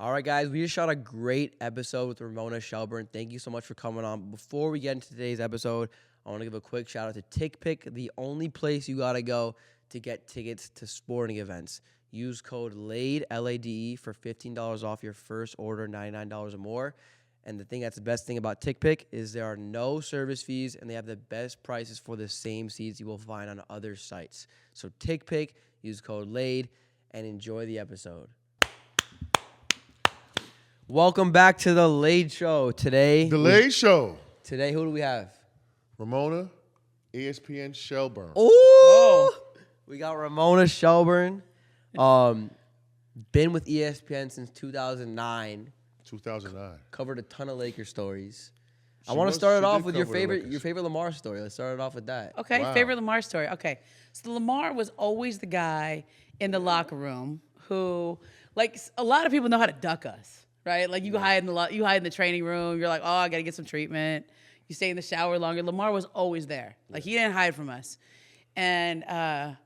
All right, guys, we just shot a great episode with Ramona Shelburne. Thank you so much for coming on. Before we get into today's episode, I want to give a quick shout out to TickPick, the only place you got to go to get tickets to sporting events. Use code LADE, L-A-D-E, for $15 off your first order, $99 or more. And the thing that's the best thing about TickPick is there are no service fees, and they have the best prices for the same seats you will find on other sites. So TickPick, use code LADE, and enjoy the episode. Welcome back to the LADE Show. Today, Today, who do we have? Ramona, ESPN Shelburne. Oh, we got Ramona Shelburne. Been with ESPN since 2009. 2009. Covered a ton of Laker stories. I want to start it off with your favorite Lamar story. Let's start it off with that. Okay, Wow. favorite Lamar story. Okay, so Lamar was always the guy in the locker room who, like, a lot of people know how to duck us, right? Like, you hide in the training room. You're like, oh, I gotta get some treatment. You stay in the shower longer. Lamar was always there. Like, he didn't hide from us, and I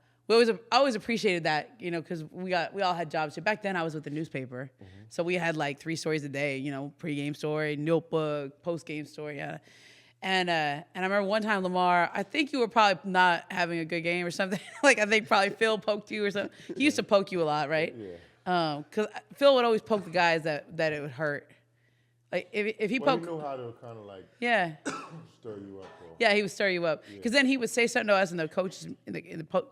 always appreciated that, you know, because we all had jobs. So back then, I was with the newspaper, so we had like 3 stories a day. You know, pregame story, notebook, postgame story, yeah. And I remember one time, Lamar, I think you were probably not having a good game or something. Like, I think probably Phil poked you or something. He used to poke you a lot, right? Yeah. Because Phil would always poke the guys that it would hurt. Like, if he poked. He knew how to kind of like stir you up. Yeah, he would stir you up. Because then he would say something to us in the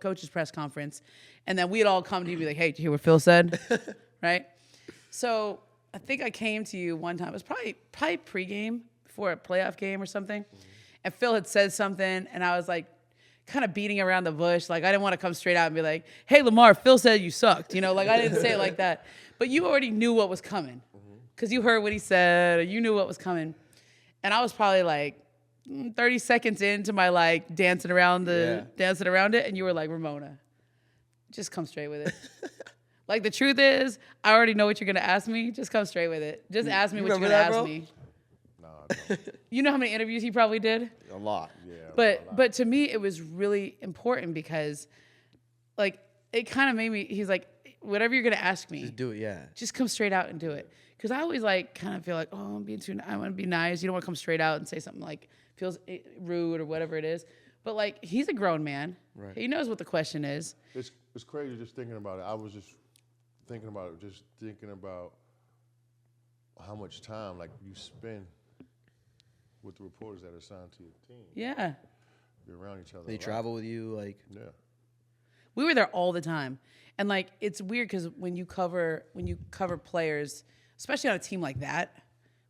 coaches press conference, and then we'd all come to you and be like, hey, did you hear what Phil said? Right? So I think I came to you one time. It was probably pregame before a playoff game or something. And Phil had said something, and I was like kind of beating around the bush. Like, I didn't want to come straight out and be like, hey, Lamar, Phil said you sucked. You know, like, I didn't say it like that. But you already knew what was coming because you heard what he said, or you knew what was coming. And I was probably like 30 seconds into my like dancing around it, and you were like, Ramona, just come straight with it. Like, the truth is, I already know what you're gonna ask me. Just come straight with it. Just ask me what you're gonna ask me. No, I don't. You know how many interviews he probably did? A lot. Yeah. But to me, it was really important because, like, it kind of made me. He's like, whatever you're gonna ask me, Just do it, yeah. just come straight out and do it. Because I always like kind of feel like, oh, I want to be nice. You don't want to come straight out and say something like feels rude or whatever it is. But like, he's a grown man. Right. He knows what the question is. It's crazy just thinking about it. I was just thinking about how much time like you spend with the reporters that are assigned to your team. Yeah. You're around each other. They travel with you, like. Yeah. We were there all the time. And like, it's weird because when you cover players, especially on a team like that,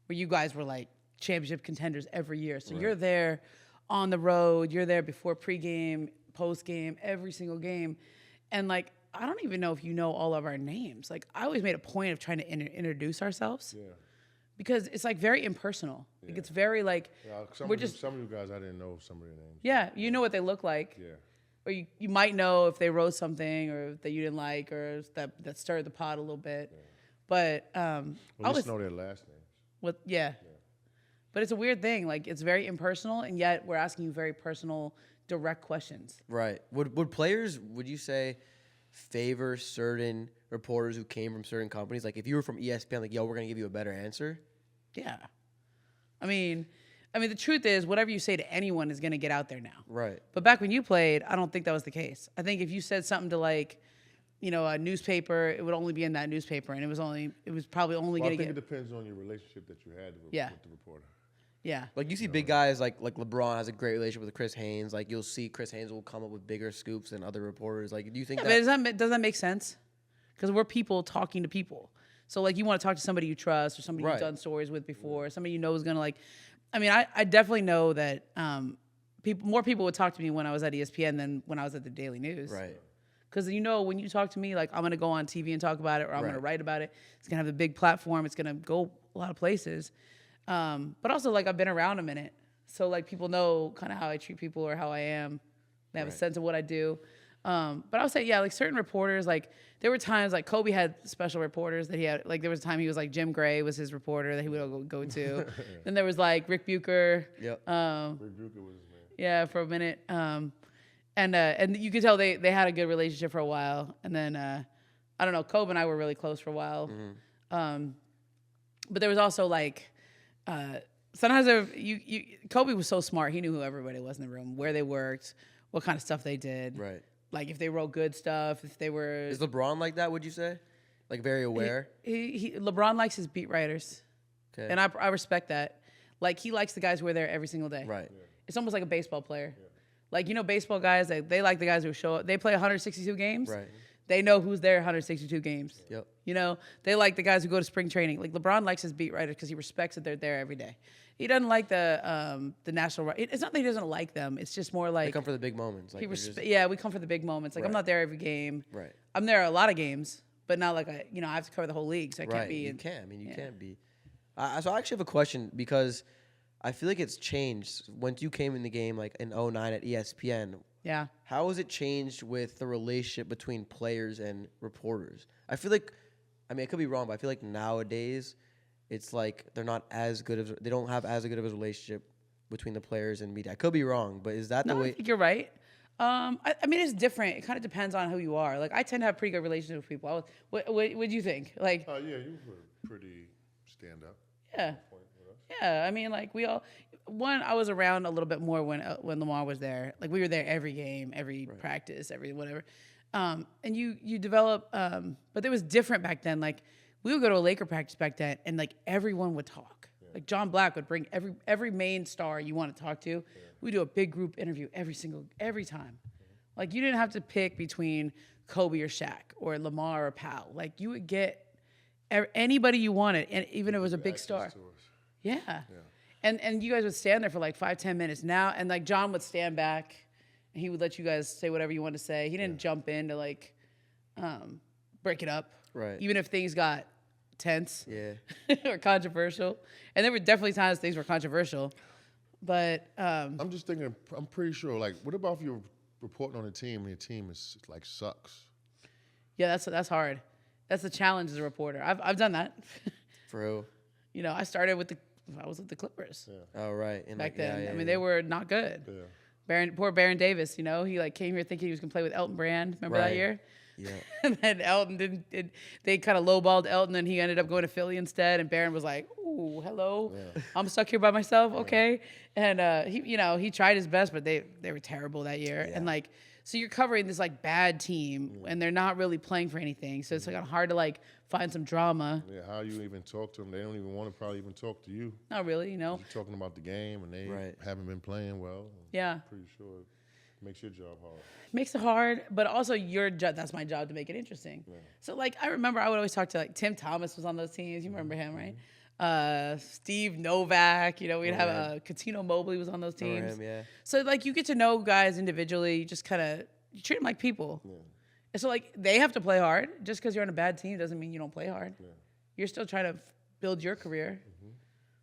where you guys were like championship contenders every year. So you're there on the road, you're there before pregame, postgame, every single game. And like, I don't even know if you know all of our names. Like, I always made a point of trying to introduce ourselves. Yeah. Because it's like very impersonal. Yeah. Like, it's very like, some of you guys, I didn't know some of their names. Yeah, you know what they look like. Yeah. Or you might know if they wrote something or that you didn't like or that stirred the pot a little bit. Yeah. But I just know their last names. Yeah. But it's a weird thing. Like, it's very impersonal, and yet we're asking you very personal, direct questions. Right. Would players, would you say, favor certain reporters who came from certain companies? Like, if you were from ESPN, like, yo, we're going to give you a better answer? Yeah. I mean, the truth is, whatever you say to anyone is going to get out there now. Right. But back when you played, I don't think that was the case. I think if you said something to, like, you know, a newspaper, it would only be in that newspaper, and it was probably only going to get. I think it depends on your relationship that you had with the reporter. Yeah. Like, you see big guys like LeBron has a great relationship with Chris Haynes. Like, you'll see Chris Haynes will come up with bigger scoops than other reporters. Like, do you think but does that make sense? Because we're people talking to people. So, like, you want to talk to somebody you trust or somebody you've done stories with before, somebody you know is going to, like, I mean, I definitely know that more people would talk to me when I was at ESPN than when I was at the Daily News. Right. Because, you know, when you talk to me, like, I'm going to go on TV and talk about it, or I'm going to write about it. It's going to have a big platform. It's going to go a lot of places. But also, like, I've been around a minute. So, like, people know kind of how I treat people or how I am. They have a sense of what I do. But I would say, yeah, like, certain reporters, like, there were times, like, Kobe had special reporters that he had. Like, there was a time he was, like, Jim Gray was his reporter that he would go to. Then there was, like, Rick Bucher. Yep. Rick Bucher was his name. Yeah, for a minute. And you could tell they had a good relationship for a while. And then, I don't know, Kobe and I were really close for a while. But there was also like sometimes Kobe was so smart. He knew who everybody was in the room, where they worked, what kind of stuff they did. Right. Like if they wrote good stuff, if they were. Is LeBron like that? Would you say? Like very aware. LeBron likes his beat writers, Okay. and I respect that. Like he likes the guys who are there every single day. Right. It's almost like a baseball player. Like baseball guys, they like the guys who show up. They play 162 games. Right. They know who's there 162 games. Yep. They like the guys who go to spring training. Like LeBron likes his beat writers because he respects that they're there every day. He doesn't like the national. It's not that he doesn't like them. It's just more like They come for the big moments. Like we come for the big moments. Like I'm Right. not there every game. Right. I'm there a lot of games, but not like I have to cover the whole league, so I Right. can't be. You can't. I mean, you can't be. So I actually have a question because I feel like it's changed once you came in the game, like in 2009 at ESPN. Yeah. How has it changed with the relationship between players and reporters? I feel like, I mean, I could be wrong, but I feel like nowadays it's like they're not as good of, they don't have as good of a relationship between the players and media. I could be wrong, but is that the No, way? I think you're right. I mean, it's different. It kind of depends on who you are. Like, I tend to have pretty good relationships with people. What do you think? Like, Yeah, you were pretty stand up. yeah. Yeah, I mean, like I was around a little bit more when Lamar was there. Like we were there every game, every practice, every whatever. And you develop, but it was different back then. Like we would go to a Laker practice back then, and like everyone would talk. Yeah. Like John Black would bring every main star you want to talk to. Yeah. We do a big group interview every time. Mm-hmm. Like you didn't have to pick between Kobe or Shaq or Lamar or Powell. Like you would get anybody you wanted, and even if it was a big star. Yeah. And you guys would stand there for like 5-10 minutes now, and like John would stand back and he would let you guys say whatever you wanted to say. He didn't jump in to like break it up. Right. Even if things got tense. Yeah. or controversial. And there were definitely times things were controversial. But I'm just thinking, I'm pretty sure, like, what about if you're reporting on a team and your team is like sucks? Yeah, that's hard. That's the challenge as a reporter. I've done that. For who? I started I was with the Clippers. Yeah. Oh, right. And back like, then. Yeah, I mean, they were not good. Yeah. Poor Baron Davis, he like came here thinking he was gonna play with Elton Brand. Remember that year? Yeah. And then Elton they kind of lowballed Elton, and he ended up going to Philly instead. And Baron was like, "Ooh, hello, I'm stuck here by myself, okay." And he tried his best, but they were terrible that year. Yeah. And like, so you're covering this like bad team, and they're not really playing for anything. So it's like hard to like find some drama. Yeah, how you even talk to them? They don't even want to probably even talk to you. Not really, You're talking about the game, and they haven't been playing well. Yeah. I'm pretty sure it makes your job hard. Makes it hard, but also that's my job to make it interesting. Yeah. So like I remember I would always talk to like Tim Thomas was on those teams. You remember him, right? Steve Novak, we'd have Coutinho Mobley was on those teams. Him, yeah. So like you get to know guys individually. You just kind of treat them like people. Yeah. And so like they have to play hard. Just because you're on a bad team doesn't mean you don't play hard. Yeah. You're still trying to build your career. Mm-hmm.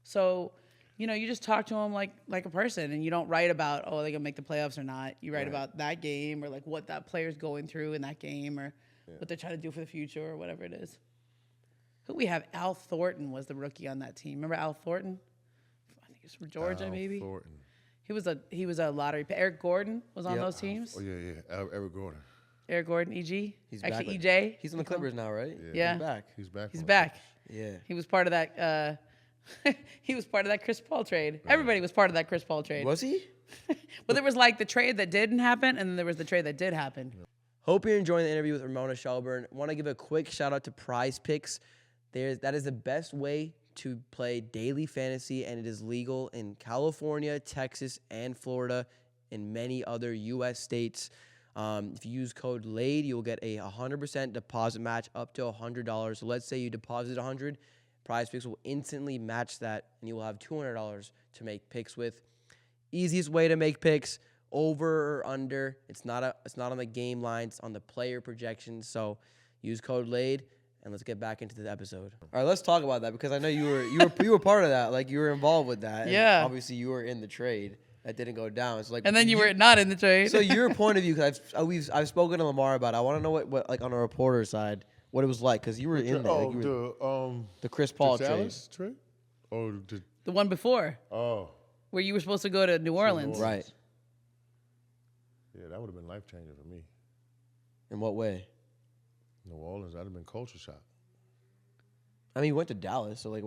So you just talk to them like a person, and you don't write about, oh, they're going to make the playoffs or not. You write about that game or like what that player's going through in that game or what they're trying to do for the future or whatever it is. Who we have? Al Thornton was the rookie on that team. Remember Al Thornton? I think it's from Georgia, maybe. Thornton. He was a lottery. Eric Gordon was on those teams. Oh, yeah. Eric Gordon. Eric Gordon, EG. He's actually back. EJ. He's on the Clippers now, right? Yeah. He's back. He's back. Yeah. He was part of that. He was part of that Chris Paul trade. Everybody was part of that Chris Paul trade. Was he? Well, there was like the trade that didn't happen, and then there was the trade that did happen. Hope you're enjoying the interview with Ramona Shelburne. Want to give a quick shout out to Prize Picks. That is the best way to play daily fantasy, and it is legal in California, Texas, and Florida, and many other U.S. states. If you use code LADE, you'll get a 100% deposit match up to $100. So let's say you deposit $100, Prize Picks will instantly match that, and you will have $200 to make picks with. Easiest way to make picks, over or under. It's not on the game line, it's on the player projections. So use code LADE, and let's get back into the episode. All right, let's talk about that, because I know you were part of that. Like, you were involved with that. Yeah. And obviously, you were in the trade. That didn't go down. It's like, And then you were not in the trade. So your point of view, because I've spoken to Lamar about it. I want to know what like on a reporter side, what it was like, because you were in there. Like the Chris Paul trade. Oh, the one before. Oh. Where you were supposed to go to New Orleans. Right. Yeah, that would have been life-changing for me. In what way? New Orleans, that would have been culture shock. I mean, you went to Dallas, so like,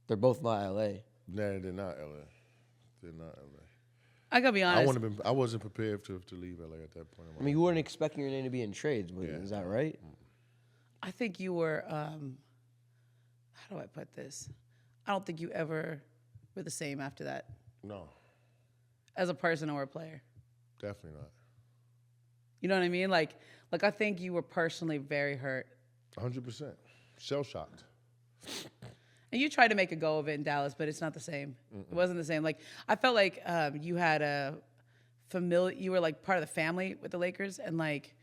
they're both not LA. No, they're not LA. They're not LA. I gotta be honest. I wasn't prepared to leave LA at that point. I mean, you weren't expecting your name to be in trades, but is that right? I think you were. How do I put this? I don't think you ever were the same after that. No, As a person or a player. definitely not. You know what I mean? Like I think you were personally very hurt. 100%. Shell shocked. And you tried to make a go of it in Dallas, but it's not the same. It wasn't the same. Like I felt like you had a familiar. You were like part of the family with the Lakers, and like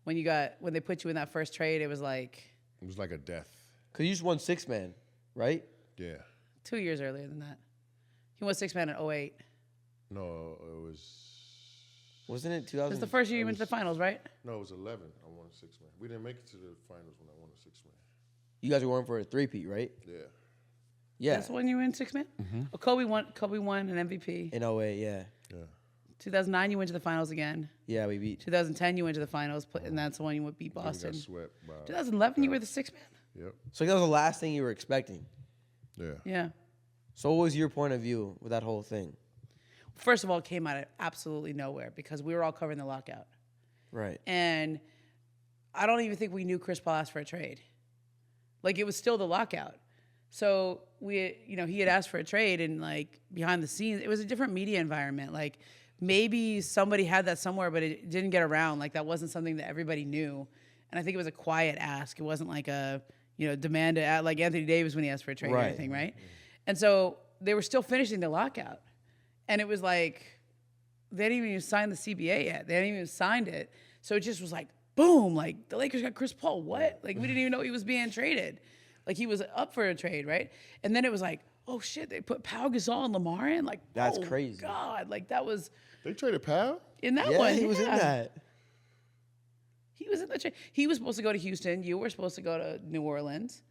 when they put you in that first trade, it was like a death. Because you just won 6-man, right? Yeah. 2 years earlier than that. He won 6-man in 08. No, it was. Wasn't it 2000? It was the first year you went to the finals, right? No, it was 11. I won a 6-man. We didn't make it to the finals when I won a 6-man. You guys were going for a 3-peat, right? Yeah. Yeah. That's when you were in 6-man? Oh, Kobe won an MVP. In 08, yeah. Yeah. 2009, you went to the finals again. Yeah, we beat. 2010, you went to the finals, and that's the one you beat We Boston. got swept by. 2011, you were the 6-man? Yep. So that was the last thing you were expecting. Yeah. Yeah. So what was your point of view with that whole thing? First of all, it came out of absolutely nowhere because we were all covering the lockout. Right. And I don't even think we knew Chris Paul asked for a trade. Like, it was still the lockout. So he had asked for a trade, and like behind the scenes, it was a different media environment. Like maybe somebody had that somewhere, but it didn't get around. Like that wasn't something that everybody knew. And I think it was a quiet ask. It wasn't like a, demand to like Anthony Davis when he asked for a trade or anything, right? And so they were still finishing the lockout. And it was like, they didn't even sign the CBA yet. They hadn't even signed it. So it just was like, boom, like the Lakers got Chris Paul. What? Like we didn't even know he was being traded. Like he was up for a trade, right? And then it was like, oh shit, they put Pau Gasol and Lamar in. Like that's crazy. God, like that was. They traded Pau? In that yeah, one, he was in that. He was in the trade. He was supposed to go to Houston. You were supposed to go to New Orleans.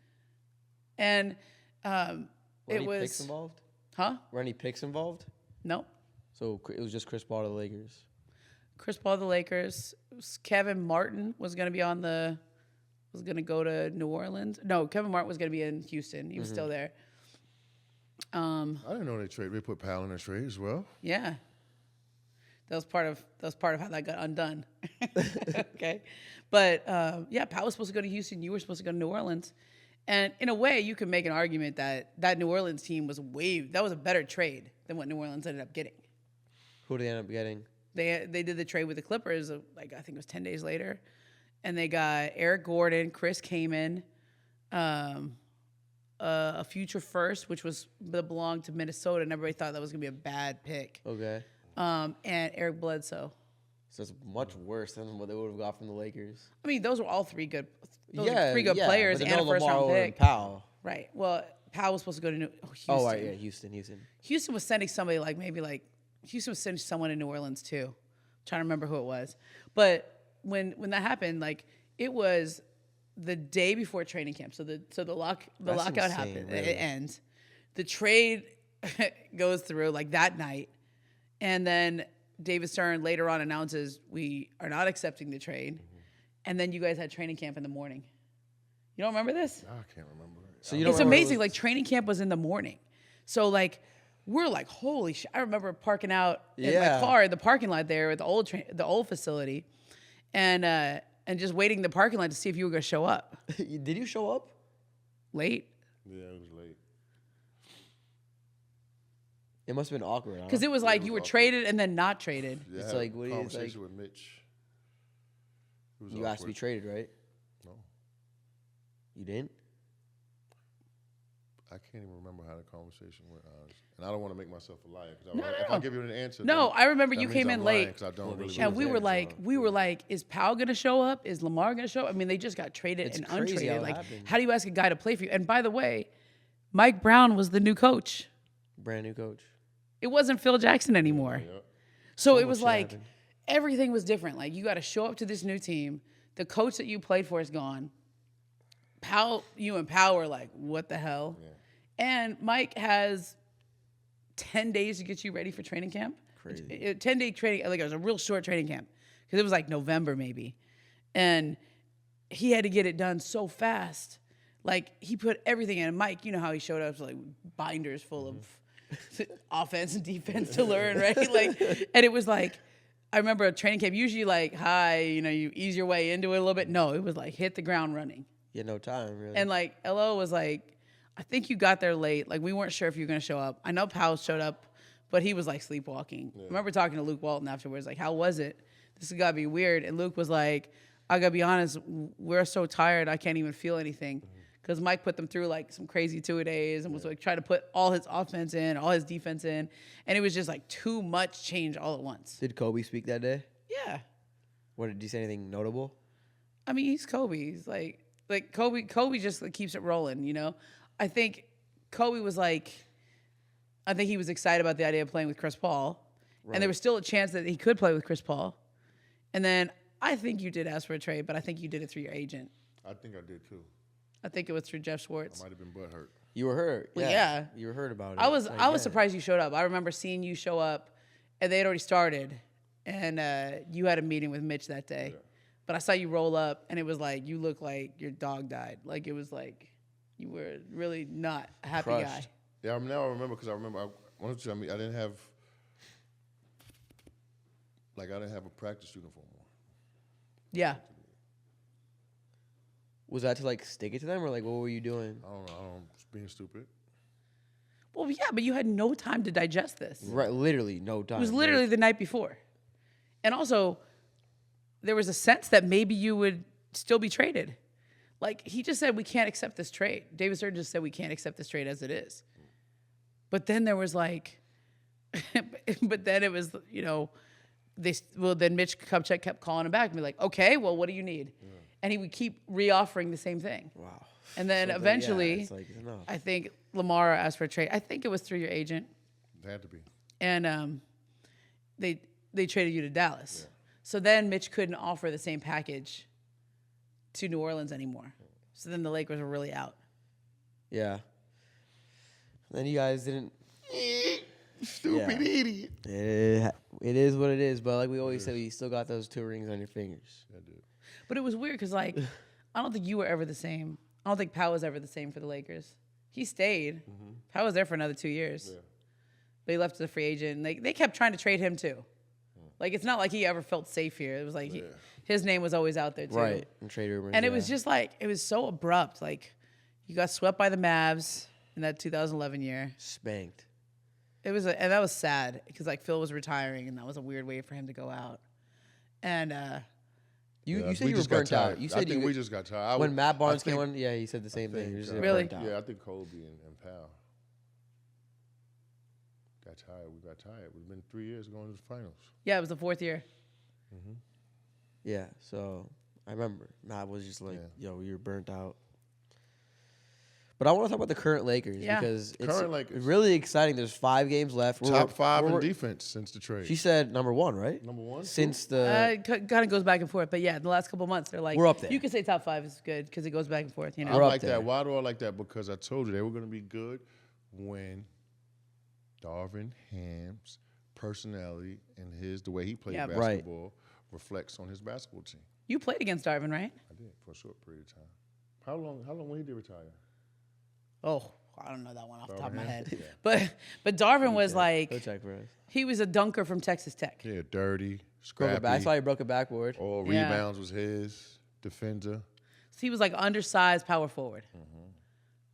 And Were it any was. picks involved? Huh? Were any picks involved? No. So it was just Chris Paul to the Lakers. Chris Paul, the Lakers. Kevin Martin was going to go to New Orleans. No, Kevin Martin was going to be in Houston. He was still there. I didn't know they put Pau in a trade as well. Yeah. That was part of how that got undone. Okay. But Pau was supposed to go to Houston. You were supposed to go to New Orleans. And in a way, you can make an argument that New Orleans team was that was a better trade than what New Orleans ended up getting. Who did they end up getting? They did the trade with the Clippers, like I think it was 10 days later. And they got Eric Gordon, Chris Kaman, a future first, which belonged to Minnesota, and everybody thought that was going to be a bad pick. Okay. And Eric Bledsoe. So it's much worse than what they would have got from the Lakers. I mean, those were all three good Yeah, players but and a first round pick. Pau. Right. Well, Pau was supposed to go to Houston. Oh, right, yeah, Houston. Houston was sending somebody Houston was sending someone in New Orleans too. I'm trying to remember who it was. But when that happened, like it was the day before training camp. So the lockout insane, happened. really. It ends. The trade goes through like that night. And then David Stern later on announces we are not accepting the trade. And then you guys had training camp in the morning. You don't remember this? I can't remember. So you don't It's remember amazing. Like training camp was in the morning. So like we're like, holy shit. I remember parking out in my car in the parking lot there at the old facility and just waiting in the parking lot to see if you were going to show up. Did you show up? Late. Yeah, it was late. It must have been awkward. Because it was like you were traded and then not traded. Yeah, It's like, what do you conversation with Mitch. It was You asked to be awkward. traded, right? No, You didn't? I can't even remember how the conversation went, honestly. And I don't want to make myself a liar. Because No, if no. I give you an answer, No, then I remember that you means came I'm in lying late. 'cause I don't really And we know. were like, is Pau going to show up? Is Lamar going to show up? I mean, they just got traded It's and crazy how untraded. it Like, happened. how do you ask a guy to play for you? And by the way, Mike Brown was the new coach. Brand new coach. It wasn't Phil Jackson anymore. Yep. So it much was shit like happened. everything was different. Like you got to show up to this new team. The coach that you played for is gone. You and Pau are like, what the hell? Yeah. And Mike has 10 days to get you ready for training camp. Crazy. 10-day training, like it was a real short training camp because it was like November maybe. And he had to get it done so fast. Like, he put everything in. Mike, you know how he showed up, like binders full of offense and defense to learn, right? Like, and it was like, I remember a training camp, usually like, you ease your way into it a little bit. No, it was like, hit the ground running. You had no time, really. And like, LO was like, I think you got there late. Like, we weren't sure if you were going to show up. I know Powell showed up, but he was like sleepwalking. I remember talking to Luke Walton afterwards, like, how was it? This has got to be weird. And Luke was like, I got to be honest, we're so tired, I can't even feel anything. Because Mike put them through like some crazy two-a-days and was like trying to put all his offense in, all his defense in. And it was just like too much change all at once. Did Kobe speak that day? Yeah. What, did you say anything notable? I mean, he's Kobe. He's like Kobe just like, keeps it rolling, you know? I think Kobe was like, I think he was excited about the idea of playing with Chris Paul. Right. And there was still a chance that he could play with Chris Paul. And then I think you did ask for a trade, but I think you did it through your agent. I think I did too. I think it was through Jeff Schwartz. I might have been butthurt. You were hurt. Well, yeah. You were hurt about it. I was surprised you showed up. I remember seeing you show up, and they had already started, and you had a meeting with Mitch that day. Yeah. But I saw you roll up, and it was like you looked like your dog died. Like it was like you were really not a happy guy. Yeah, now I remember because I didn't have a practice uniform on. Yeah. Was that to like stick it to them, or like what were you doing? I don't know. Just being stupid. Well, yeah, but you had no time to digest this. Right, literally no time. It was literally the night before. And also, there was a sense that maybe you would still be traded. Like, he just said, we can't accept this trade. David Stern just said, we can't accept this trade as it is. But then there was like, but then it was, then Mitch Kupchak kept calling him back and be like, okay, well, what do you need? Yeah. And he would keep re-offering the same thing. Wow. And then eventually, I think Lamar asked for a trade. I think it was through your agent. It had to be. And they traded you to Dallas. Yeah. So then Mitch couldn't offer the same package to New Orleans anymore. So then the Lakers were really out. Yeah. Then you guys didn't. Stupid idiot. It is what it is. But like we always say, you still got those 2 rings on your fingers. I did. But it was weird because, like, I don't think you were ever the same. I don't think Powell was ever the same for the Lakers. He stayed. Mm-hmm. Powell was there for another 2 years. Yeah. But he left as a free agent. And they kept trying to trade him, too. Like, it's not like he ever felt safe here. It was like his name was always out there, too. Right. And trade rumors. And it was just like, it was so abrupt. Like, you got swept by the Mavs in that 2011 year. Spanked. It was, and that was sad because, like, Phil was retiring, and that was a weird way for him to go out. And, You said you were burnt out. You said we just got tired. When Matt Barnes came on, he said the same thing. Really? Yeah, I think Kobe and Powell got tired. We got tired. We've been 3 years going to the finals. Yeah, it was the 4th year. Mm-hmm. Yeah, so I remember Matt was just like, "Yo, you're burnt out." But I want to talk about the current Lakers because it's really exciting. There's 5 games left. Top 5 in defense since the trade. She said number 1, right? Number 1? Since the... It kind of goes back and forth. But, yeah, the last couple months, they're like... We're up there. You can say top 5 is good because it goes back and forth. You know? I like that. Why do I like that? Because I told you they were going to be good when Darvin Ham's personality and the way he played basketball reflects on his basketball team. You played against Darvin, right? I did for a short period of time. How long when he did retire? Oh, I don't know that one off the top of my head. Yeah. But Darvin was like, he was a dunker from Texas Tech. Yeah, dirty, scrappy. I saw he broke a backboard. All rebounds was his. Defender. So he was like undersized power forward. Mm-hmm.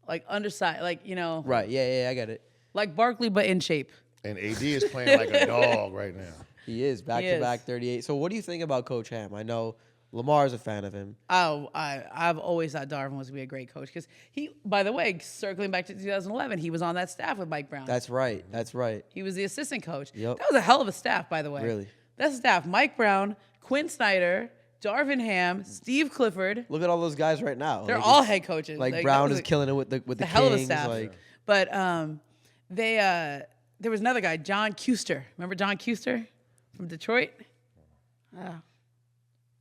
Like undersized, like, Right, yeah, I get it. Like Barkley, but in shape. And AD is playing like a dog right now. He is, back-to-back 38. So what do you think about Coach Ham? I know Lamar's a fan of him. Oh, I've always thought Darvin was going to be a great coach because he, by the way, circling back to 2011, he was on that staff with Mike Brown. That's right. He was the assistant coach. Yep. That was a hell of a staff, by the way. Really? That's a staff. Mike Brown, Quinn Snyder, Darvin Ham, Steve Clifford. Look at all those guys right now. They're all head coaches. Like Brown is killing it with the Kings. Hell of a staff. Like. But there was another guy, John Kuester. Remember John Kuester from Detroit?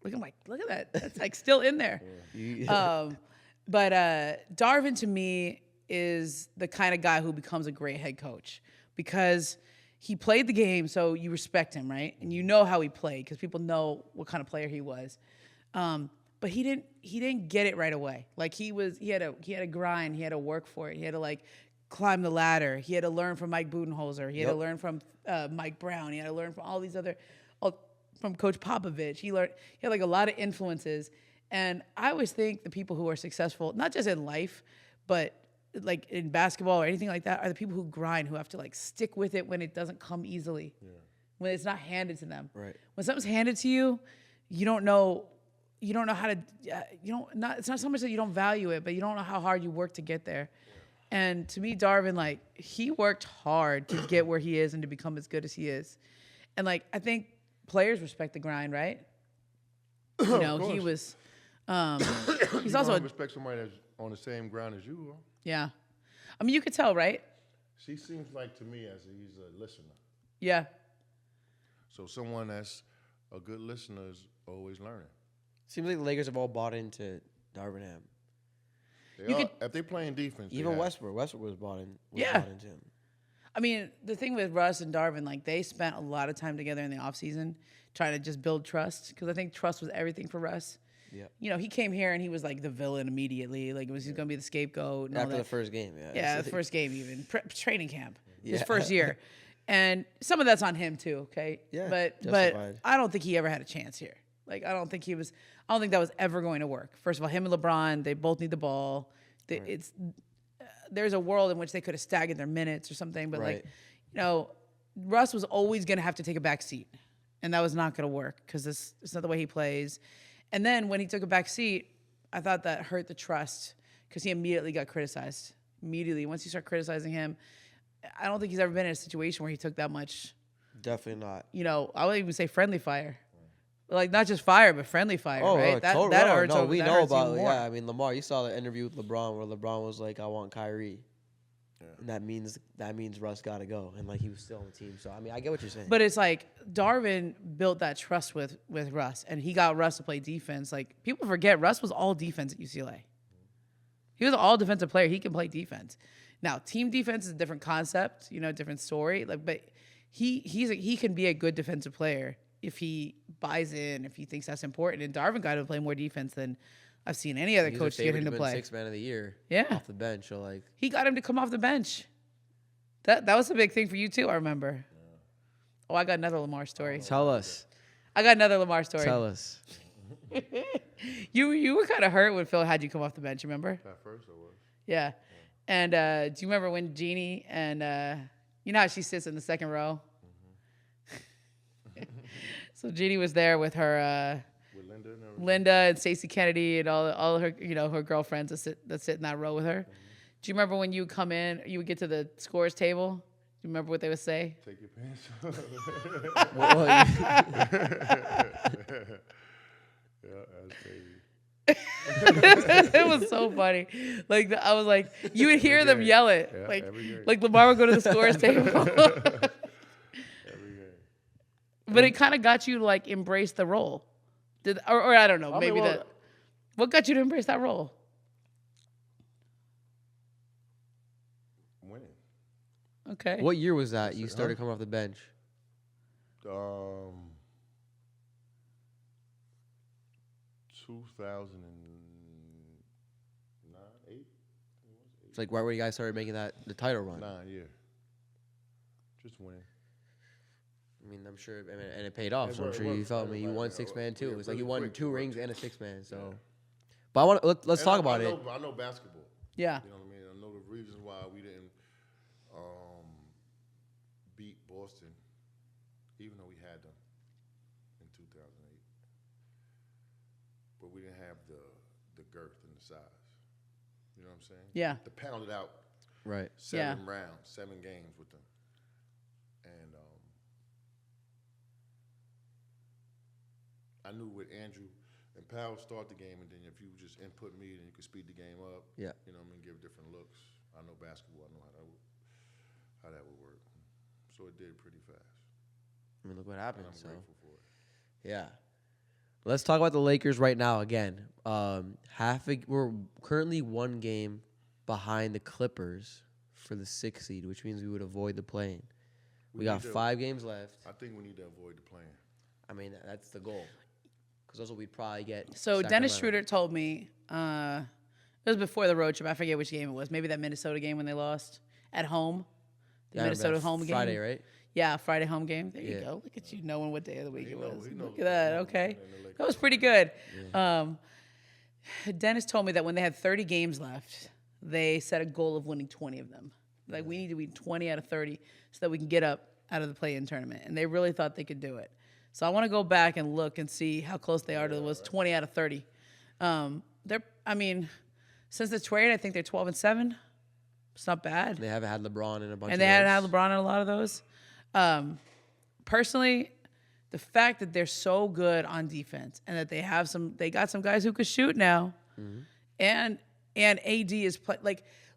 Look at that. That's like still in there. But Darvin to me is the kind of guy who becomes a great head coach because he played the game, so you respect him, right? And you know how he played because people know what kind of player he was. But but he didn't get it right away. Like he had to grind, he had to work for it, he had to like climb the ladder, he had to learn from Mike Budenholzer, he had to learn from Mike Brown, he had to learn from all these other, from Coach Popovich. He had like a lot of influences, and I always think the people who are successful, not just in life, but like in basketball or anything like that, are the people who grind, who have to like stick with it when it doesn't come easily, when it's not handed to them. Right. When something's handed to you, you don't know how to. It's not so much that you don't value it, but you don't know how hard you work to get there. And to me, Darvin, like he worked hard to get where he is and to become as good as he is. And like I think players respect the grind, right? You know, he was. He's also respect somebody that's on the same ground as you are. Yeah, I mean you could tell, right? She seems like to me as he's a listener. Yeah. So someone that's a good listener is always learning. Seems like the Lakers have all bought into Darvin Ham. If they're playing defense, even Westbrook was bought into him. I mean, the thing with Russ and Darvin, like they spent a lot of time together in the offseason trying to just build trust, because I think trust was everything for Russ. Yeah. You know, he came here and he was like the villain immediately. Like he's going to be the scapegoat. And After the first game, Yeah, the first game even. Training camp. His first year. And some of that's on him too, okay? Yeah, but I don't think he ever had a chance here. Like I don't think that was ever going to work. First of all, him and LeBron, they both need the ball. There's a world in which they could have staggered their minutes or something, but like, you know, Russ was always going to have to take a back seat. And that was not going to work because it's not the way he plays. And then when he took a back seat, I thought that hurt the trust because he immediately got criticized. Immediately. Once you start criticizing him, I don't think he's ever been in a situation where he took that much. Definitely not. You know, I would even say friendly fire. Like, not just fire, but friendly fire, right? Totally. That hurts. No, we that know hurts about even it. more. Yeah, I mean, Lamar, you saw the interview with LeBron where LeBron was like, I want Kyrie. And that means Russ got to go. And, like, he was still on the team. So, I mean, I get what you're saying. But it's like Darvin built that trust with Russ, and he got Russ to play defense. Like, people forget Russ was all defense at UCLA. He was an all defensive player. He can play defense. Now, team defense is a different concept, you know, different story. Like, but he can be a good defensive player if he buys in, if he thinks that's important. And Darvin got him to play more defense than I've seen any other coach get him to play. Sixth man of the year. Yeah. Off the bench. So like he got him to come off the bench. That was a big thing for you too, I remember. Yeah. Oh, I got another Lamar story. Tell us. I got another Lamar story. Tell us. You were kind of hurt when Phil had you come off the bench, remember? At first I was. Yeah. And do you remember when Jeannie and you know how she sits in the second row? So Jeannie was there with her with Linda and Stacey Kennedy and all her her girlfriends that sit in that row with her. Do you remember when you would come in, you would get to the scores table? Do you remember what they would say? Take your pants off. Yeah, that's crazy. It was so funny. Like I was like, you would hear them yell it. Yeah, like Lamar would go to the scores table. But it kind of got you to like embrace the role. Or I don't know, what got you to embrace that role? Winning. Okay. What year was that you started coming off the bench? 2009, 8? It's like right when you guys started making the title run. 9, yeah. Just winning. I mean, I'm sure, and it paid off. So I'm sure you felt me. You won six man too. It's like you won 2 rings and a 6-man. So, but let's talk about it. I know basketball. Yeah. You know what I mean? I know the reasons why we didn't beat Boston, even though we had them in 2008. But we didn't have the girth and the size. You know what I'm saying? Yeah. To pound it out. Right. 7 rounds, 7 games with them. And I knew with Andrew and Powell start the game, and then if you just input me, then you could speed the game up. Yeah. You know what I mean? Give different looks. I know basketball. I know how that would work. So it did pretty fast. I mean, look what happened. And I'm grateful for it. Yeah. Let's talk about the Lakers right now again. We're currently 1 game behind the Clippers for the 6th seed, which means we would avoid the play-in. We got 5 games left. I think we need to avoid the play-in. I mean, that's the goal. because those will we'd probably get. So Dennis Sacramento. Schroeder told me it was before the road trip. I forget which game it was. Maybe that Minnesota game when they lost at home. The Yeah, I remember Minnesota that home game. Friday, right? Yeah, Friday home game. There you Yeah. go. Look at you knowing what day of the week it was. he Look knows at that. Okay. That was pretty good. Dennis told me that when they had 30 games left, they set a goal of winning 20 of them. Like, we need to win 20 out of 30 so that we can get up out of the play-in tournament. And they really thought they could do it. So I want to go back and look and see how close they are to was 20 out of 30. Since the trade, I think they're 12-7. It's not bad. They haven't had LeBron in a bunch. And of they hadn't those. had LeBron in a lot of those. Personally, the fact that they're so good on defense and that they got some guys who could shoot now, and AD is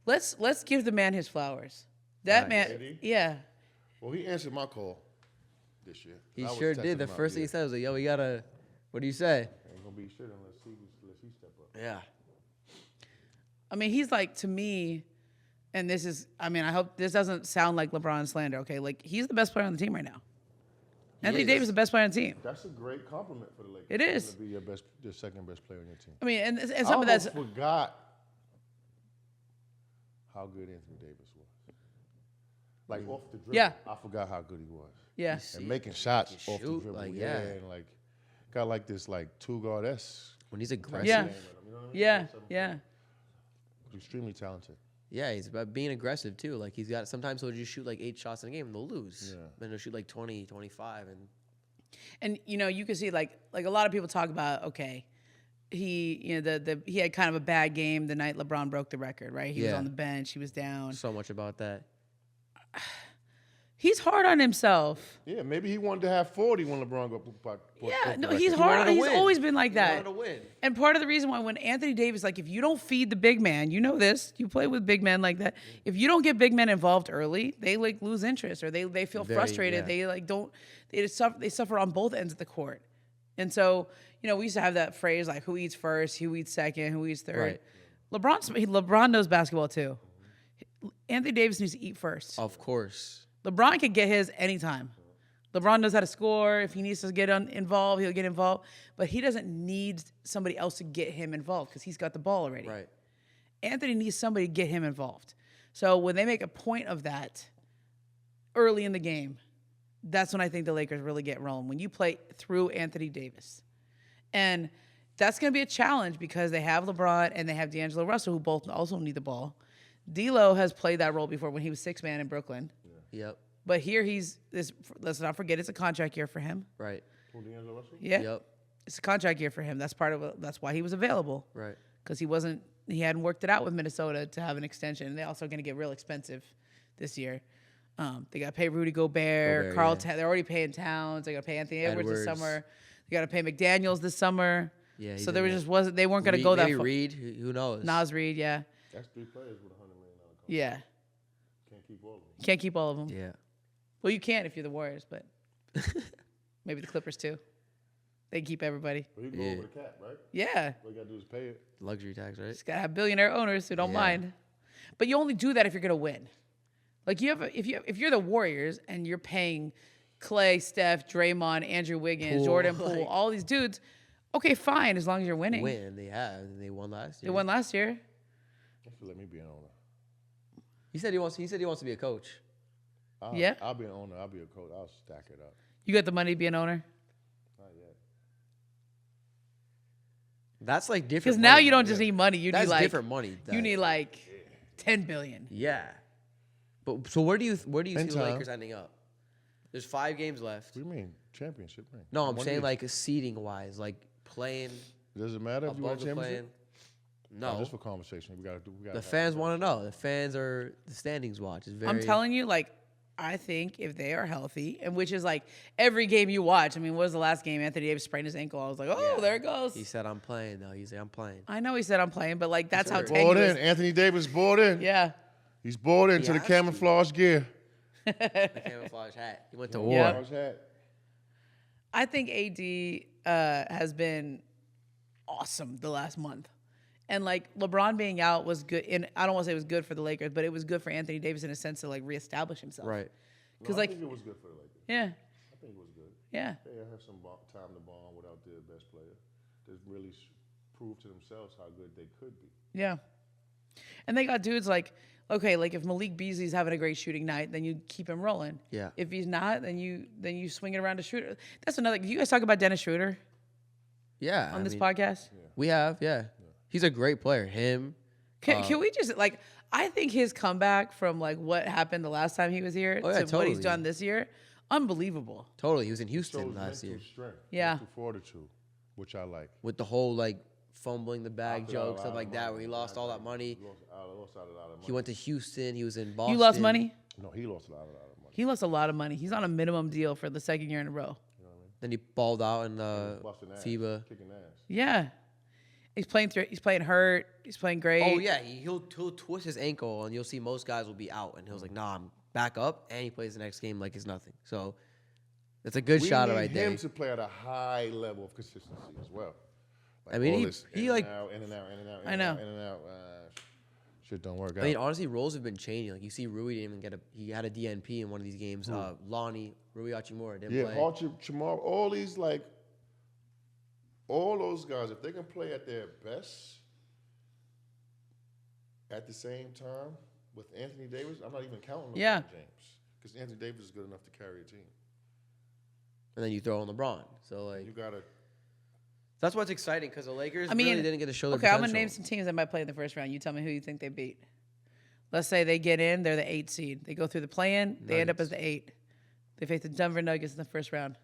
let's give the man his flowers. That man, AD? yeah. Well, he answered my call this year. He I was sure texting did. The him out, first thing he said was like, "Yo, we gotta." What do you say? Ain't gonna be shit unless he step up. Yeah. I mean, he's like, to me, and this is, I hope this doesn't sound like LeBron slander, okay? Like, he's the best player on the team right now. Anthony Davis is the best player on the team. That's a great compliment for the Lakers. It is. To be your second best player on your team. I mean, and I some of that's almost forgot how good Anthony Davis was. Like off the dribble, Yeah. I forgot how good he was. yeah. And making shots can off the shoot, dribble, like, yeah, yeah. and like got like this like two guard When he's aggressive. Yeah. You know what I mean? Yeah, yeah. Extremely talented. Yeah, he's about being aggressive too. Like sometimes he'll just shoot like 8 shots in a game and they'll lose. Yeah. Then he'll shoot like 20, 25 And you can see like a lot of people talk about, okay, he had kind of a bad game the night LeBron broke the record, right? He was Yeah. on the bench, he was down. so much about that. He's hard on himself. Yeah, maybe he wanted to have 40 when LeBron Yeah, no, he's he's hard. wanted to He's win. always been like He that. wanted to win. And part of the reason why when Anthony Davis, like, if you don't feed the big man, you know this, you play with big men like that. If you don't get big men involved early, they like lose interest or they feel frustrated. yeah. They like don't. They suffer on both ends of the court. And so we used to have that phrase like, who eats first, who eats second, who eats third. Right. LeBron knows basketball too. Anthony Davis needs to eat first. Of course. LeBron can get his anytime. LeBron knows how to score. If he needs to get involved, he'll get involved. But he doesn't need somebody else to get him involved because he's got the ball already. Right. Anthony needs somebody to get him involved. So when they make a point of that early in the game, that's when I think the Lakers really get rolling. When you play through Anthony Davis. And that's going to be a challenge because they have LeBron and they have D'Angelo Russell, who both also need the ball. D'Lo has played that role before when he was 6-man in Brooklyn. Yep. But here let's not forget, it's a contract year for him. Right. Who, D'Angelo Russell? Yeah. Yep. It's a contract year for him. That's why he was available. Right. Because he hadn't worked it out with Minnesota to have an extension. They're also going to get real expensive this year. They got to pay Rudy Gobert, Carl. yeah. They're already paying Towns. They got to pay Anthony Edwards this Edwards. summer. They got to pay McDaniels this summer. Yeah. he's So in they there. they weren't going to go that Maybe far. Reed. Who knows? Nas Reed, yeah, That's 3 players with $100 million contract. yeah. Can't keep all of them. Can't keep all of them. Yeah. Well, you can if you're the Warriors, but maybe the Clippers too. They can keep everybody. But he go Yeah. over the cap, right? Yeah. All you gotta do is pay it. Luxury tax, right? Just gotta have billionaire owners who don't Yeah. mind. But you only do that if you're gonna win. Like if you're the Warriors and you're paying Clay, Steph, Draymond, Andrew Wiggins, Poole, Jordan Poole, like- all these dudes, okay, fine, as long as you're winning. Win. They have. And they won last year. They won last year. I feel let me be an owner. He said he wants to be a coach. Yeah. I'll be an owner. I'll be a coach. I'll stack it up. You got the money to be an owner? Not yet. That's like different. Because now money. you don't just need money. You That's need like different money. You need like 10 billion. Yeah. But so where do you see the time. Lakers ending up? There's 5 games left. What do you mean? Championship ring. No, I'm One saying year. like seeding wise, like playing Does it matter if you above want a the championship? playing. No, Just for conversation. We gotta the fans want to know. The fans are the standings watch. It's very. I'm telling you, like, I think if they are healthy, and which is like every game you watch. I mean, what was the last game? Anthony Davis sprained his ankle. I was like, oh, Yeah. there it goes. He said I'm playing though. He said I'm playing. I know he said I'm playing, but like that's how Bought tenuous. in. Anthony Davis bought in. Yeah. He's bought into the has to. camouflage gear. The camouflage hat. He went to war. Yeah. Camouflage hat. I think AD has been awesome the last month. And like LeBron being out was good. And I don't want to say it was good for the Lakers, but it was good for Anthony Davis in a sense to like reestablish himself. Right. Because I like, think it was good for the Lakers. yeah, I think it was good. yeah. They have some time to bond without their best player. to really prove to themselves how good they could be. Yeah. And they got dudes like, okay, like if Malik Beasley's having a great shooting night, then you keep him rolling. Yeah. If he's not, then you swing it around to Schroeder. That's another. Do you guys talk about Dennis Schroeder Yeah. on this podcast? Yeah. We have, yeah. He's a great player. Him. Can we just like? I think his comeback from like what happened the last time he was here to what totally. he's done this year, unbelievable. Totally. He was in Houston last year. Strength, Yeah. mental fortitude, which I like. With the whole like fumbling the bag Opted out joke, a lot stuff of like that, money. where he lost all that money. Lost out a lot of money. He went to Houston. He was in Boston. You lost money. No, he lost a lot of money. He lost a lot of money. He's on a minimum deal for the second year in a row. You know what I mean? Then he balled out in Busting ass, FIBA. kicking ass. Yeah. He's playing hurt. He's playing great. Oh yeah, he'll twist his ankle, and you'll see most guys will be out, and he was like, "Nah, I'm back up," and he plays the next game like it's nothing. So that's a good shot right there. We need him to play at a high level of consistency as well. Like I mean, all he this in and and out, in and out, in and out, I know. in and out. Shit don't work out. I mean, honestly, roles have been changing. Like you see, Rui didn't even get he had a DNP in one of these games. Lonnie, Rui Hachimura didn't play. Chamar, all these all those guys, if they can play at their best at the same time with Anthony Davis, I'm not even counting LeBron James because Anthony Davis is good enough to carry a team. And then you throw in LeBron. So like You gotta. that's what's exciting because the Lakers I mean, really didn't get to show their okay, I'm potential. gonna name some teams that might play in the first round. You tell me who you think they beat. Let's say they get in, they're the 8 seed. They go through the play-in, they end up as the 8. They face the Denver Nuggets in the first round.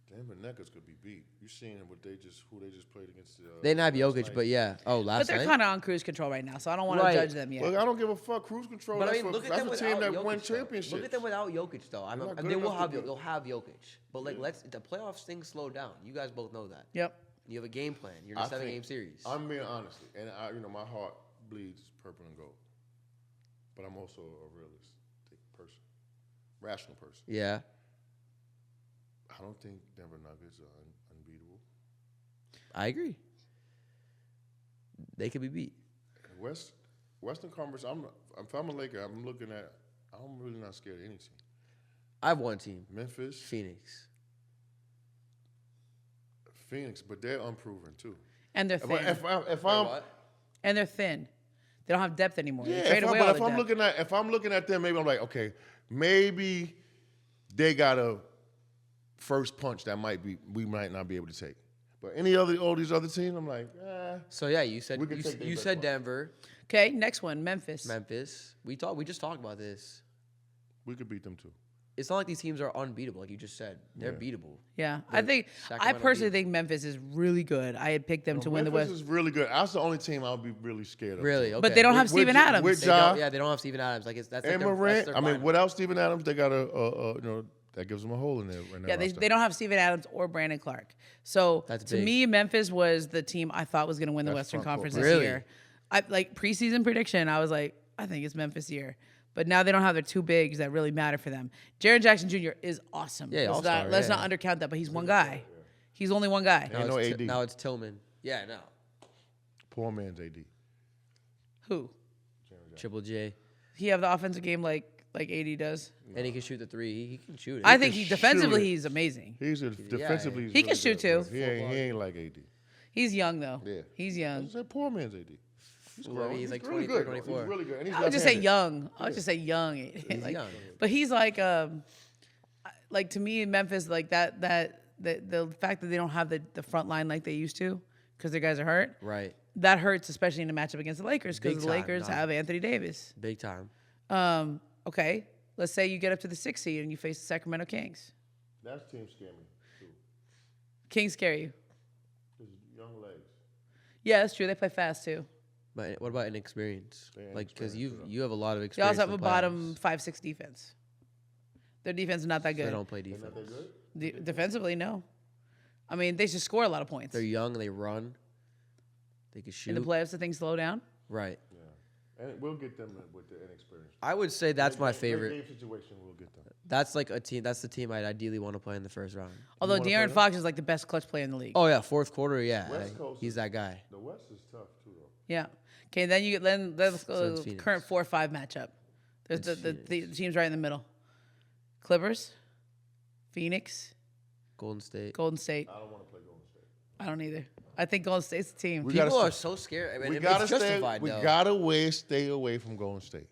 Denver Nuggets could be beat. You seen who they just played against? They didn't have last Jokic, night. but yeah. Oh, But last they're night. kind of on cruise control right now, so I don't want to Right. judge them yet. Look, I don't give a fuck. Cruise control. But I that's mean, look at that's them a without team that Jokic, won though. championships. Look at them without Jokic, though. not good They will enough to they'll have Jokic, but like the playoffs things slow down. You guys both know that. Yep. You have a game plan. You're in a 7-game series. I'm being honest, and my heart bleeds purple and gold, but I'm also a realistic person, rational person. Yeah. I don't think Denver Nuggets are unbeatable. I agree. They could be beat. Western Conference. If I'm a Laker, I'm really not scared of any team. I have one team. Memphis, Phoenix. but they're unproven too. And they're thin. If I'm And they're thin. They don't have depth anymore. They yeah, trade away all the depth. if I'm looking at them, maybe I'm like, okay, maybe they got a first punch that we might not be able to take. But all these other teams, I'm like, So yeah, you said We could take you their said best Denver, Okay, next one, Memphis. Memphis. We just talked about this. we could beat them too. It's not like these teams are unbeatable, like you just said. They're beatable. Yeah, They're I Sacramento personally beat. think Memphis is really good. I had picked them to win the Memphis West. is really good. That's the only team I'll be really scared of. Really? too. Okay. But they don't have With Steven Ja- Adams. with They Ja- don't, yeah, they don't have Steven Adams. Like that's And like Morant. their I mean, lineup. without Steven Adams, they got that gives them a hole in there. Yeah, they don't have Steven Adams or Brandon Clark. So That's to big. me, Memphis was the team I thought was going to win the That's Western front court Conference press. this Really? year. I like preseason prediction. I was like, I think it's Memphis year. But now they don't have their two bigs that really matter for them. Jaren Jackson Jr. is awesome. Yeah, all-star, let's yeah. not undercount that. But he's one guy. He's only one guy. Ain't no AD. Now it's Tillman. Yeah, no. Poor man's AD. Who? Triple J. He have the offensive game like AD does. And he can shoot the three. He can shoot it. I think can he defensively shoot it. he's amazing. Defensively. he's He can really shoot good, too. but He ain't like AD. He's young though. Yeah. He's I young. said poor man's AD. He's Well, I mean, grown. he's like really 23, good. 24. He's really good. And he's I would just say left-handed. young. I would just say young. He's Like, young. but he's like to me in Memphis, like the fact that they don't have the front line like they used to because their guys are hurt. Right. That hurts, especially in a matchup against the Lakers because Big the time, Lakers no. have Anthony Davis. Big time. Okay, let's say you get up to the 6th seed and you face the Sacramento Kings. That team scare me too. Kings scare you. His young legs. Yeah, that's true. They play fast too. But what about inexperience? Yeah, Like, because inexperience, you have a lot of They experience. also have in a the bottom playoffs. 5-6 defense. Their defense is not that They good. don't play They're defense. not that good. Defensively, no. I mean, they just score a lot of points. They're young. They run. They can In shoot. the playoffs, the things slow down. Right. Yeah. And we'll get them with the inexperience. I would say that's my Late favorite. game situation, we'll get them. That's like a team. That's the team I'd ideally want to play in the first round. Although wanna play De'Aaron them? Fox is like the best clutch player in the league. Oh yeah, fourth quarter. Yeah, West Coast he's is- that guy. The West is tough too, though. Yeah. Okay, then you get let's So go it's Phoenix. current 4-5 matchup. There's It's the Phoenix. teams right in the middle. Clippers, Phoenix, Golden State. Golden State. I don't want to play Golden State. I don't either. I think Golden State's the team. People are so scared. I mean, we gotta it's justified, we though. gotta stay away from Golden State.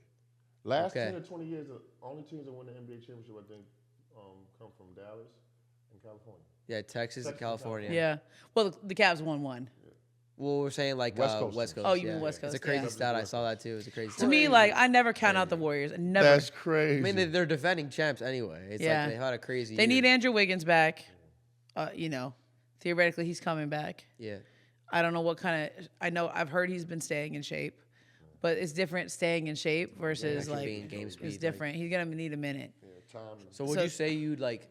Last Okay. 10 or 20 years, the only teams that win the NBA championship, I think, come from Dallas and California. Yeah, Texas and California. Yeah. Well, the Cavs won one. Well, we're saying like West Coast. West Coast. Oh, you mean West It's Coast, a crazy yeah. stat. I saw that too. It's a crazy To stat. me, like, I never count out the Warriors. Never. That's crazy. I mean, they're defending champs anyway. It's Yeah. like they had a crazy They year. need Andrew Wiggins back. Theoretically, he's coming back. Yeah. I don't know what kind of. I've heard he's been staying in shape, but it's different staying in shape versus actually like being game speed, it's like- different. He's gonna need a minute. Time. So would you say you'd like?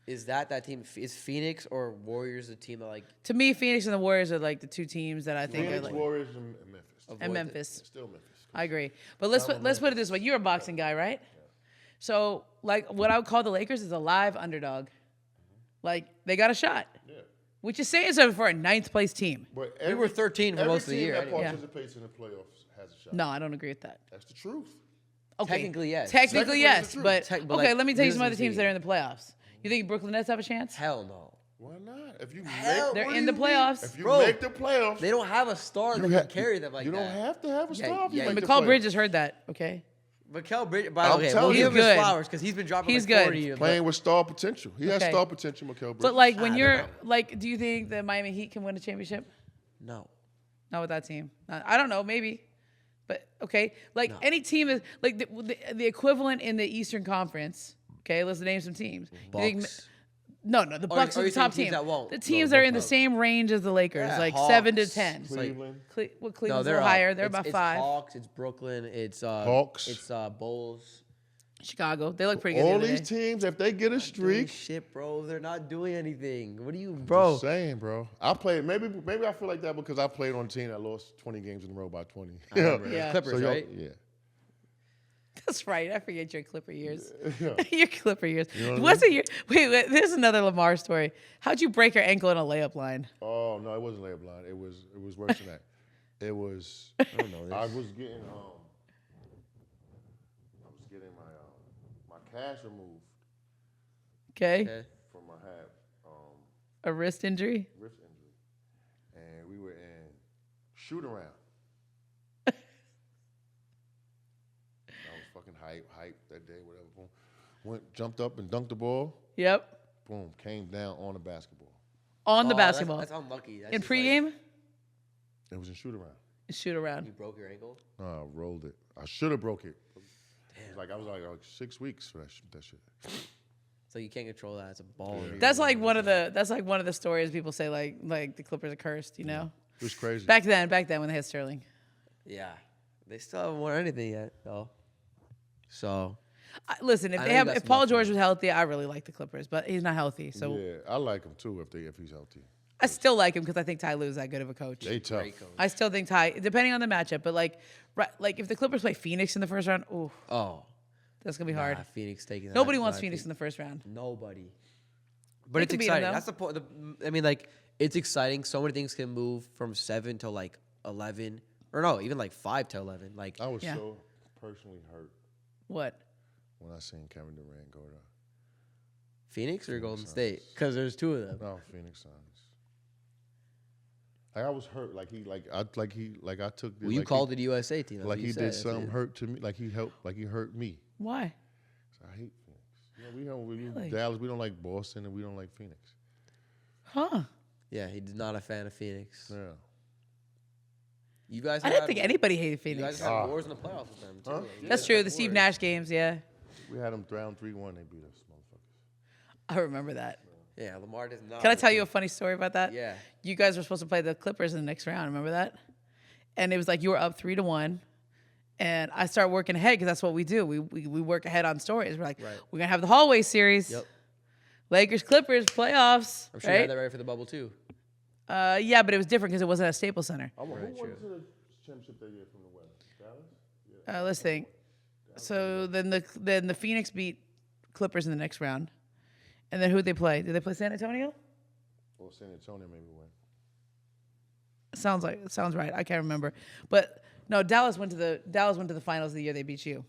Is that team? Is Phoenix or Warriors the team that like? To me, Phoenix and the Warriors are like the two teams that I think Phoenix, are like. Warriors, and Memphis. And Memphis. Still Memphis. I agree. But let's put it this way. You're a boxing guy, right? So like what I would call the Lakers is a live underdog. Like they got a shot. Yeah. Which is saying something for a 9th place team. But We were 13 for most of the year. Every team anyway. that participates in the playoffs has a shot. No, I don't agree with that. That's the truth. Okay. Technically, yes. Technically, Technically, yes. it's the But, truth. But, okay, like, let me tell you some other realistically- teams that are in the playoffs. You think Brooklyn Nets have a chance? Hell no. Why not? If you Hell, They're what in do the you mean? playoffs. If you Bro, make the playoffs, They don't have a star that can carry them like you that. don't have to have a Yeah, star. If you yeah. make the McCall playoffs. Bridges heard that, okay? Mikal Bridges, I'm okay, telling we'll you. give him his He's good. flowers because he's been dropping He's like good. 40. Playing with star potential. He has Okay. star potential, Mikal Bridges. But like when Ah, you're they're like, do you think the Miami Heat can win a championship? No. Not with that team. I don't know, maybe. But okay, like any team is like the equivalent in the Eastern Conference. Okay, let's name some teams. You think- Bucks. No, the Bucks are are you the top saying teams team. that won't? The No, teams the are in the Bucks. same range as the Lakers, Yeah, like Hawks. 7 to 10. It's like- Cleveland. Well, No, Cleveland's a they're little up. higher. They're It's- about it's 5. Hawks. It's Brooklyn. It's Hawks. It's Bulls. Chicago. They look pretty good. All the other these day. teams, if they get a Doing streak, shit, bro. They're not doing anything. What are you, just bro? saying, bro. I played. Maybe I feel like that because I played on a team that lost 20 games in a row by 20. I remember. Yeah. Clippers, So y'all- right? Yeah. That's right. I forget your Clipper years. Yeah. Your Clipper years. know what I What's a year? Wait, there's another Lamar story. How'd you break your ankle in a layup line? Oh no, it wasn't layup line. It was worse than that. It was. I don't know this. I was getting my cash removed Okay. Okay. from my had A wrist injury. wrist injury, and we were in shoot around. I was fucking hype that day, whatever. Boom, jumped up and dunked the ball. Yep. Boom, came down on the basketball. On the Oh, basketball. That's unlucky. That's in just like- pregame, It was in shoot around. shoot around. you broke your ankle? No, I rolled it. I should have broke it. It was I was like 6 weeks for that shit. So you can't control that. It's a ball. That's like one of the stories people say like the Clippers are cursed, you know? It was crazy. Back then when they had Sterling. Yeah. They still haven't won anything yet, though. So. Listen, I think that's if Paul enough for George me. was healthy, I really like the Clippers, but he's not healthy. So Yeah, I like him too if he's healthy. I still like him because I think Ty Lue is that good of a coach. They tough. Great coach. I still think Ty, depending on the matchup, but like if the Clippers play Phoenix in the first round, ooh, Oh. that's gonna be hard. Nah, Phoenix taking that. Nobody wants Nah, Phoenix in the first round. Nobody. But They it's can beat 'em, exciting. though. That's the point. I mean, like, it's exciting. So many things can move from 7 to like 11, or no, even like 5 to 11. Like, I was Yeah. so personally hurt What? when I seen Kevin Durant go to Phoenix or Golden Suns. State? Because there's 2 of them. Phoenix Suns. Like I was hurt. I took. Well, you called it the USA team. That's Like what you he said. did That's what something you- hurt to me. Like he helped. Like he hurt me. Why? So I hate Phoenix. We Really? Dallas. We don't like Boston, and we don't like Phoenix. Huh? Yeah, he's not a fan of Phoenix. Yeah. You guys. I have didn't had- think anybody hated You Phoenix. guys had wars in the playoffs with them too. Huh? You That's guys true. had The Steve wars. Nash games, yeah, We had them down 3-1. They beat us, motherfuckers. I remember that. Yeah, Lamar does not. Can I tell you a funny story about that? Yeah. You guys were supposed to play the Clippers in the next round. Remember that? And it was like you were up 3-1, and I start working ahead because that's what we do. We work ahead on stories. We're like, Right. we're gonna have the hallway series. Yep. Lakers Clippers playoffs. I'm sure you right? had that ready for the bubble too. Yeah, but it was different because it wasn't at Staples Center. Who Right, won true. the championship that year from the West? Dallas. Let's think. So then the Phoenix beat Clippers in the next round, and then who'd they play? Did they play San Antonio? Well, San Antonio maybe win. Sounds right. I can't remember, but no, Dallas went to the finals the year they beat you.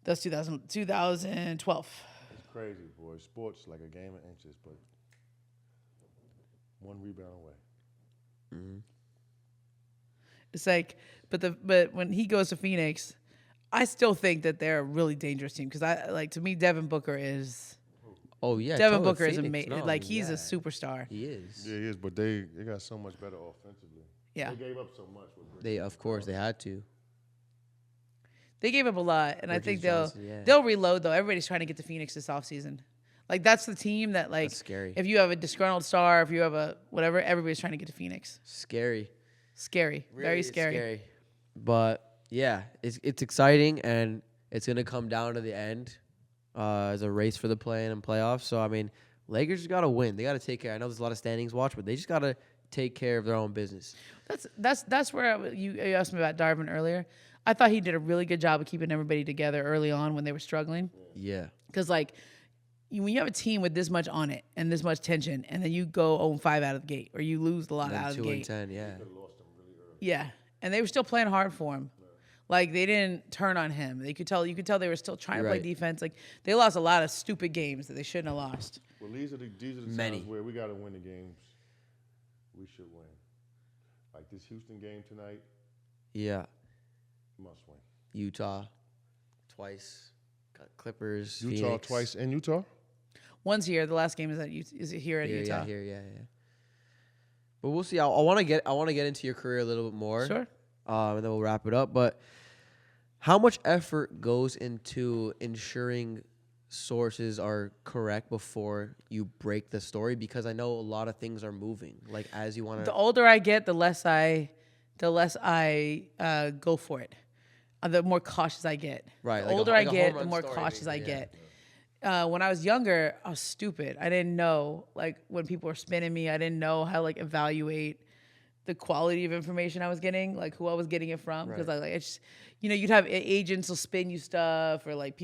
That's 2012. It's crazy, boy. Sports like a game of inches, but 1 rebound away. Mm-hmm. It's like, but when he goes to Phoenix, I still think that they're a really dangerous team because to me Devin Booker is. Oh yeah, Devin totally. Booker is Phoenix, amazing. no, Like he's yeah. a superstar. He is. Yeah, he is, but they got so much better offensively. Yeah. They gave up so much. They of course they had to. They gave up a lot, and I Bridges think Johnson, they'll reload though. Everybody's trying to get to Phoenix this offseason. Like that's the team that like That's scary. if you have a disgruntled star, if you have a whatever, everybody's trying to get to Phoenix. Scary. Scary. Really Very scary. But yeah, it's exciting and it's gonna come down to the end as a race for the play-in and playoffs. So I mean, Lakers just gotta win. They gotta take care. I know there's a lot of standings watch, but they just gotta take care of their own business. That's where you asked me about Darvin earlier. I thought he did a really good job of keeping everybody together early on when they were struggling. Yeah. Because when you have a team with this much on it and this much tension, and then you go 0-5 out of the gate, or you lose a lot out of the gate. 2-10, yeah. Yeah, and they were still playing hard for him. Like they didn't turn on him. You could tell they were still trying to play defense. Like they lost a lot of stupid games that they shouldn't have lost. Well, these are the Many. times where we got to win the games we should win. Like this Houston game tonight. Yeah. Must win. Utah twice. Got Clippers. Utah Phoenix. twice in Utah. One's here. The last game is it here at Utah? Yeah. But we'll see. I want to get into your career a little bit more. Sure. And then we'll wrap it up. But how much effort goes into ensuring sources are correct before you break the story? Because I know a lot of things are moving. Like as you want to. The older I get, the less I go for it. The more cautious I get. Right. The like older a I get, home the run more story, cautious I yeah. get. When I was younger, I was stupid. I didn't know, like, when people were spinning me, I didn't know how to, like, evaluate the quality of information I was getting, like, who I was getting it from. Because, it's, you'd have agents will spin you stuff, or, like,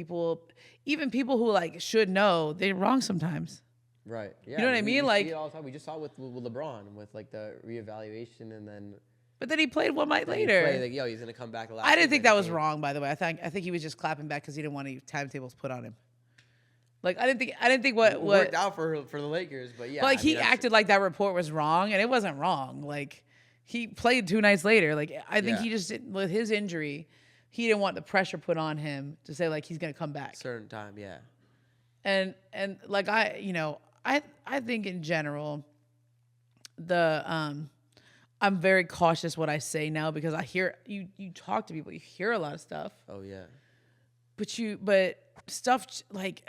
even people who, like, should know, they're wrong sometimes. Right. Yeah. You know what I mean? We Like, see it all the time. We just saw it with LeBron, with like the reevaluation, and then. But then he played one night Then later. he played, like, yo, he's gonna come back. The last I didn't game think and that he was came. wrong, by the way. I think he was just clapping back because he didn't want any timetables put on him. Like I didn't think what It worked out for the Lakers, but yeah. Like I mean, he acted like that report was wrong, and it wasn't wrong. Like he played 2 nights later. Like I think Yeah. he just with his injury, he didn't want the pressure put on him to say like he's gonna come back. certain time, yeah. And like I think in general, I'm very cautious what I say now because I hear you talk to people, you hear a lot of stuff. Oh yeah. But stuff like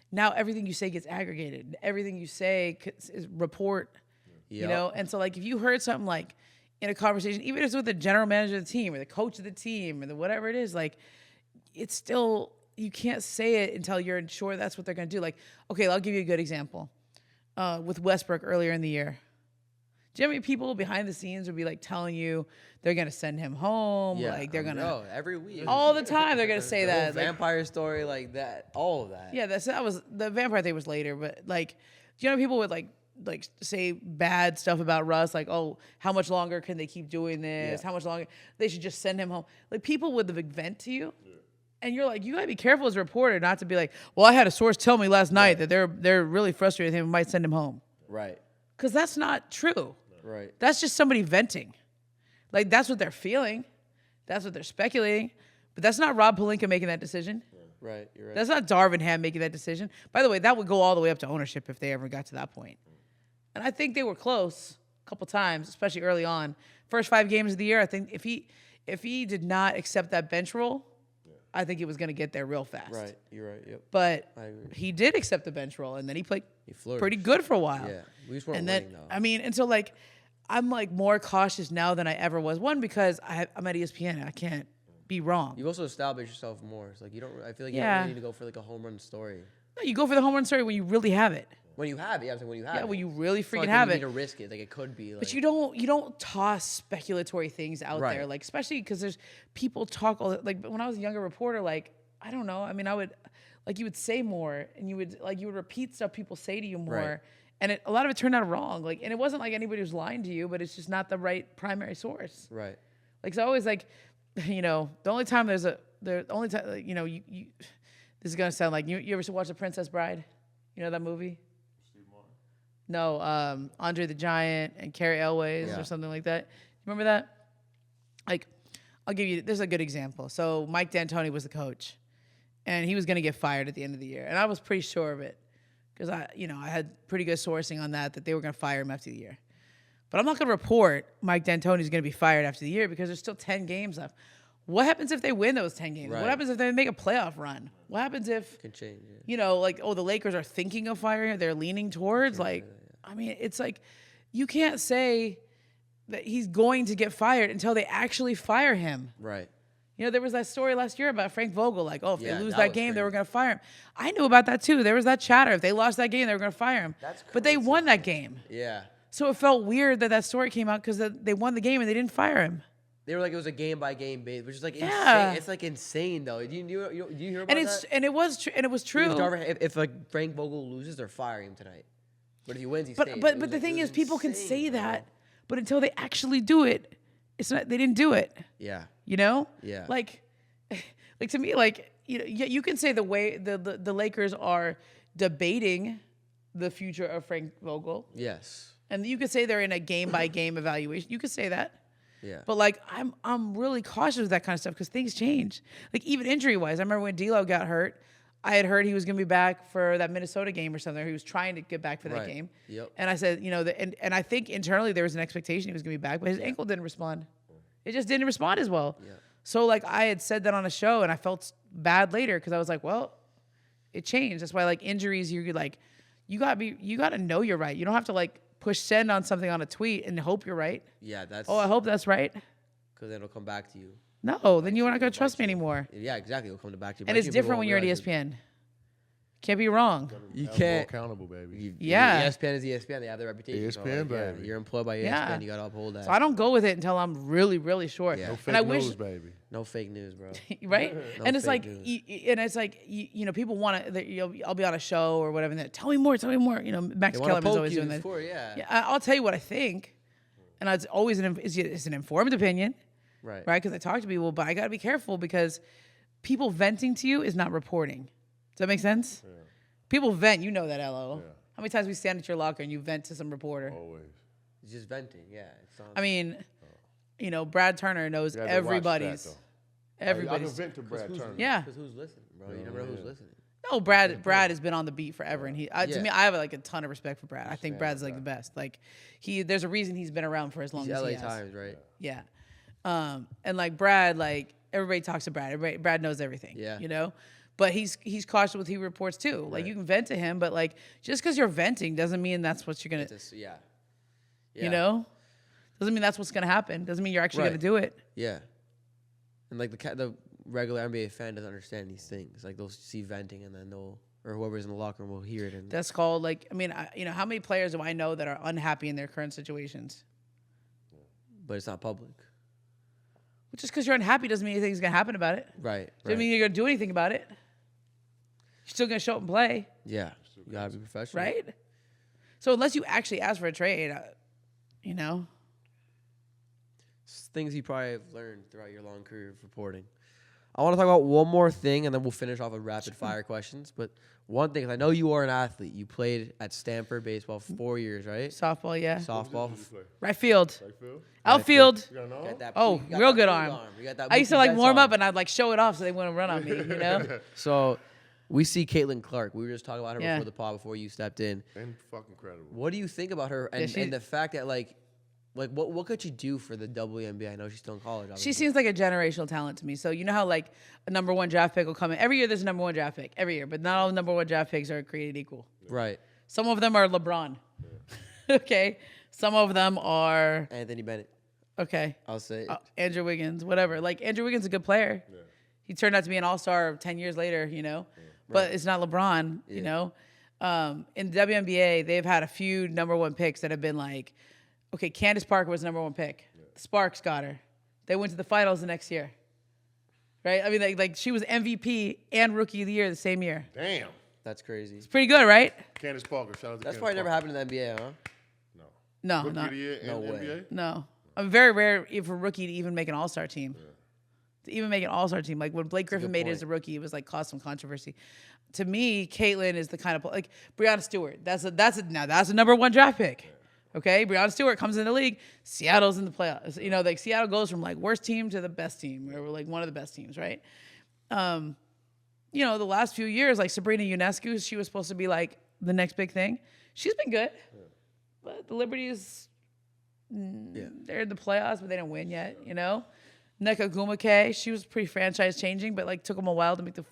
now everything you say gets aggregated. Everything you say is report, Yep. And so like if you heard something like in a conversation, even if it's with the general manager of the team or the coach of the team or whatever it is, like it's still, you can't say it until you're sure that's what they're going to do. Like, okay, I'll give you a good example. With Westbrook earlier in the year. Do you know how many people behind the scenes would be like telling you they're gonna send him home? Yeah, Like they're gonna no, every week. all the time they're gonna say The whole that. Like, vampire story, like that, all of that. yeah, that was the vampire thing was later, but like, do you know people would like say bad stuff about Russ? Like, oh, how much longer can they keep doing this? Yeah. How much longer they should just send him home? Like people would vent to you. And you're like, you gotta be careful as a reporter not to be like, well, I had a source tell me last night that they're really frustrated with him and might send him home. Right. Because that's not true. Right. That's just somebody venting. Like, that's what they're feeling. That's what they're speculating. But that's not Rob Pelinka making that decision. Right. You're right. That's not Darvin Ham making that decision. By the way, that would go all the way up to ownership if they ever got to that point. And I think they were close a couple times, especially early on. First 5 games of the year, I think if he did not accept that bench role, I think he was going to get there real fast. Right. You're right. Yep. But I agree. he did accept the bench role, and then he played flourished. pretty good for a while. Yeah. We just weren't And winning, then, though. I mean, and so like, I'm like more cautious now than I ever was. One, because I'm at ESPN. I can't be wrong. You've also established yourself more. It's like you don't. I feel like you Yeah. don't really need to go for like a home run story. No, you go for the home run story when you really have it. When you have it, yeah. I'm saying when you have it. Yeah, when you really It's not freaking like have you it. need to risk it. Like it could be. Like, But you don't toss speculatory things out Right. there, like especially because there's people talk all like when I was a younger reporter, like I don't know. I mean, I would like you would say more and you would repeat stuff people say to you more. Right. And a lot of it turned out wrong. Like, and it wasn't like anybody was lying to you, but it's just not the right primary source. Right. Like, so I always like, the only time this is gonna sound like you ever watch The Princess Bride? You know that movie? No, Andre the Giant and Carrie Elways or something like that. Remember that? Like, I'll give you, there's a good example. So Mike D'Antoni was the coach, and he was going to get fired at the end of the year. And I was pretty sure of it because I had pretty good sourcing on that they were going to fire him after the year. But I'm not going to report Mike D'Antoni's going to be fired after the year because there's still 10 games left. What happens if they win those 10 games? Right. What happens if they make a playoff run? What happens if, it can change, the Lakers are thinking of firing him, they're leaning towards, I mean, it's like, you can't say that he's going to get fired until they actually fire him. Right. There was that story last year about Frank Vogel, if they lose that game, they were going to fire him. I knew about that too. There was that chatter. If they lost that game, they were going to fire him. That's crazy. But they won that game. Yeah. So it felt weird that story came out because they won the game and they didn't fire him. They were like, it was a game-by-game base, which is like insane. It's like insane, though. Do you hear about that? And it was true. If like Frank Vogel loses, they're firing him tonight. But if he wins, he stays. But the thing is, people can say that, but until they actually do it, it's not. They didn't do it. Yeah. Yeah. Like to me, you can say the way the Lakers are debating the future of Frank Vogel. Yes. And you could say they're in a game-by-game evaluation. You could say that. Yeah. But I'm really cautious with that kind of stuff because things change. Like even injury-wise, I remember when D'Lo got hurt, I had heard he was going to be back for that Minnesota game or something. He was trying to get back for that game. Yep. And I said, and I think internally there was an expectation he was going to be back, but his ankle didn't respond. It just didn't respond as well. Yeah. So I had said that on a show, and I felt bad later because I was like, well, it changed. That's why injuries, you got to know you're right. You don't have to push send on something on a tweet and hope you're right. Yeah, that's. Oh, I hope that's right. Because then it'll come back to you. No, then you're not going to trust me anymore. Yeah, exactly. It'll come back to you. And it's different when you're at ESPN. Can't be wrong. You can't. Accountable, baby. ESPN is ESPN. They have their reputation. ESPN, baby. You're employed by ESPN. Yeah. You got to uphold that. So I don't go with it until I'm really, really sure. Yeah. No fake news, baby. No fake news, bro. Right? No and it's news. people want to, I'll be on a show or whatever, and they're, tell me more. Max Kellerman's always doing that. Yeah, I'll tell you what I think. And it's always it's an informed opinion. Right. Because I talk to people, but I got to be careful because people venting to you is not reporting. Does that make sense? Yeah. People vent, you know that, LO. Yeah. How many times we stand at your locker and you vent to some reporter? Always. It's just venting, yeah. I mean, Brad Turner knows everybody's. Everybody's. I can vent to Brad Turner. Yeah. Because who's listening, bro? You never know who's listening. No, Brad has been on the beat forever, and to me, I have a ton of respect for Brad. I think Brad's the best. There's a reason he's been around for as long as he has. LA Times, right? Yeah. And Brad, everybody talks to Brad. Brad knows everything. Yeah. But he's cautious with he reports too. You can vent to him, but just because you're venting doesn't mean that's what you're gonna. Yeah. Doesn't mean that's what's gonna happen. Doesn't mean you're actually gonna do it. Yeah. And the regular NBA fan doesn't understand these things. They'll see venting and then or whoever's in the locker room will hear it. And that's called how many players do I know that are unhappy in their current situations? But it's not public. Just because you're unhappy doesn't mean anything's gonna happen about it. Right. Doesn't mean you're gonna do anything about it. You're still gonna show up and play. Yeah. You gotta be professional. Right? So unless you actually ask for a trade, It's things you probably have learned throughout your long career of reporting. I want to talk about one more thing, and then we'll finish off with rapid-fire questions. But one thing, 'cause I know you are an athlete. You played at Stanford baseball for 4 years, right? Softball, yeah. Softball. Right field. Right field? Outfield. You got an arm? Oh, real good arm. I used to warm up and I'd show it off so they wouldn't run on me, So we see Caitlin Clark. We were just talking about her Yeah. before the pod, before you stepped in. And fucking incredible. What do you think about her and the fact that what could she do for the WNBA? I know she's still in college. Obviously. She seems like a generational talent to me. So you know how a number one draft pick will come in every year. There's a number one draft pick every year, but not all number one draft picks are created equal. Right. Some of them are LeBron. Yeah. Okay. Some of them are Anthony Bennett. Okay. I'll say Andrew Wiggins. Whatever. Andrew Wiggins is a good player. Yeah. He turned out to be an all-star 10 years later. Yeah. But it's not LeBron. Yeah. In the WNBA, they've had a few number one picks that have been okay, Candace Parker was the number one pick. Yeah. Sparks got her. They went to the finals the next year. Right? I mean, she was MVP and Rookie of the Year the same year. Damn. That's crazy. It's pretty good, right? Candace Parker. Shout out to That's probably never happened in the NBA, huh? No. Rookie of the Year no and way. NBA? No. I'm very rare for a rookie to even make an all-star team. Yeah. to even make an all-star team. Like when Blake Griffin made it as a rookie, it was like caused some controversy. To me, Caitlin is the kind of like Breanna Stewart. That's a number 1 draft pick. Okay, Breanna Stewart comes in the league. Seattle's in the playoffs. You know, like Seattle goes from like worst team to the best team, or like one of the best teams, right? You know, the last few years, like Sabrina Ionescu, she was supposed to be like the next big thing. She's been good, but the Liberties, they're in the playoffs, but they didn't win yet. You know, Nneka Ogwumike, she was pretty franchise changing, but like took them a while to make the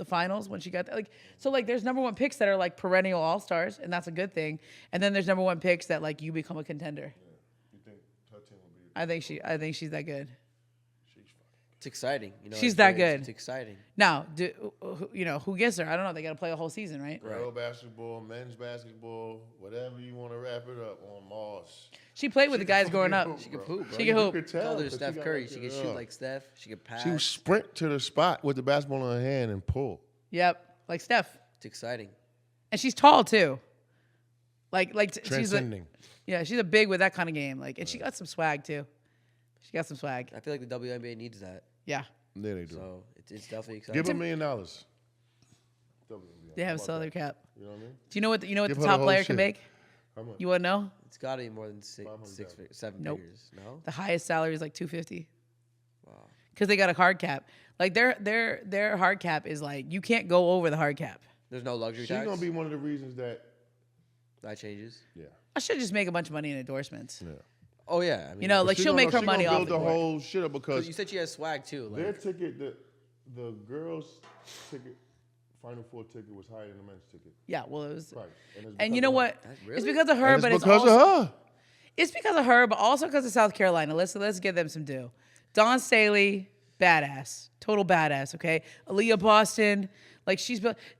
finals when she got there. Like, so like there's number 1 picks that are like perennial all-stars, and that's a good thing. And then there's number 1 picks that like you become a contender. Yeah. You think her team will be? I think she's that good. It's exciting. You know, she's that good. It's exciting. Now, you know, who gets her? I don't know. They got to play a whole season, right? Girl basketball, men's basketball, whatever you want to wrap it up on Mars. She played with the guys growing up. She could hoop, bro. She could hoop. You could tell. Told her Steph Curry. She could shoot like Steph. She could pass. She would sprint to the spot with the basketball in her hand and pull. Yep, like Steph. It's exciting. And she's tall too. Like transcending. She's a big with that kind of game. Like, and she got some swag too. She got some swag. I feel like the WNBA needs that. Yeah. Yeah, they do. So it's definitely exciting. Give her $1 million. They have a salary cap. You know what I mean? Do you know what Give the her top the whole player shit. can make? How much? You want to know? It's got to be more than seven Nope. figures. No. The highest salary is like $250. Wow. Because they got a hard cap. Like their hard cap is like you can't go over the hard cap. There's no luxury She's tax. gonna be one of the reasons that. That changes. Yeah. I should just make a bunch of money in endorsements. Yeah. Oh yeah. I mean, You know, like she'll make her money off build the the court. whole shit up because you said she has swag too. Like, their ticket, the girls' ticket, Final Four ticket was higher than the men's ticket. Yeah, well it was. Right. And you know what? Really? It's because of her, And but it's it's because also, of her. It's because of her, but also because of South Carolina. Let's give them some due. Dawn Staley, badass, total badass. Okay, Aaliyah Boston, like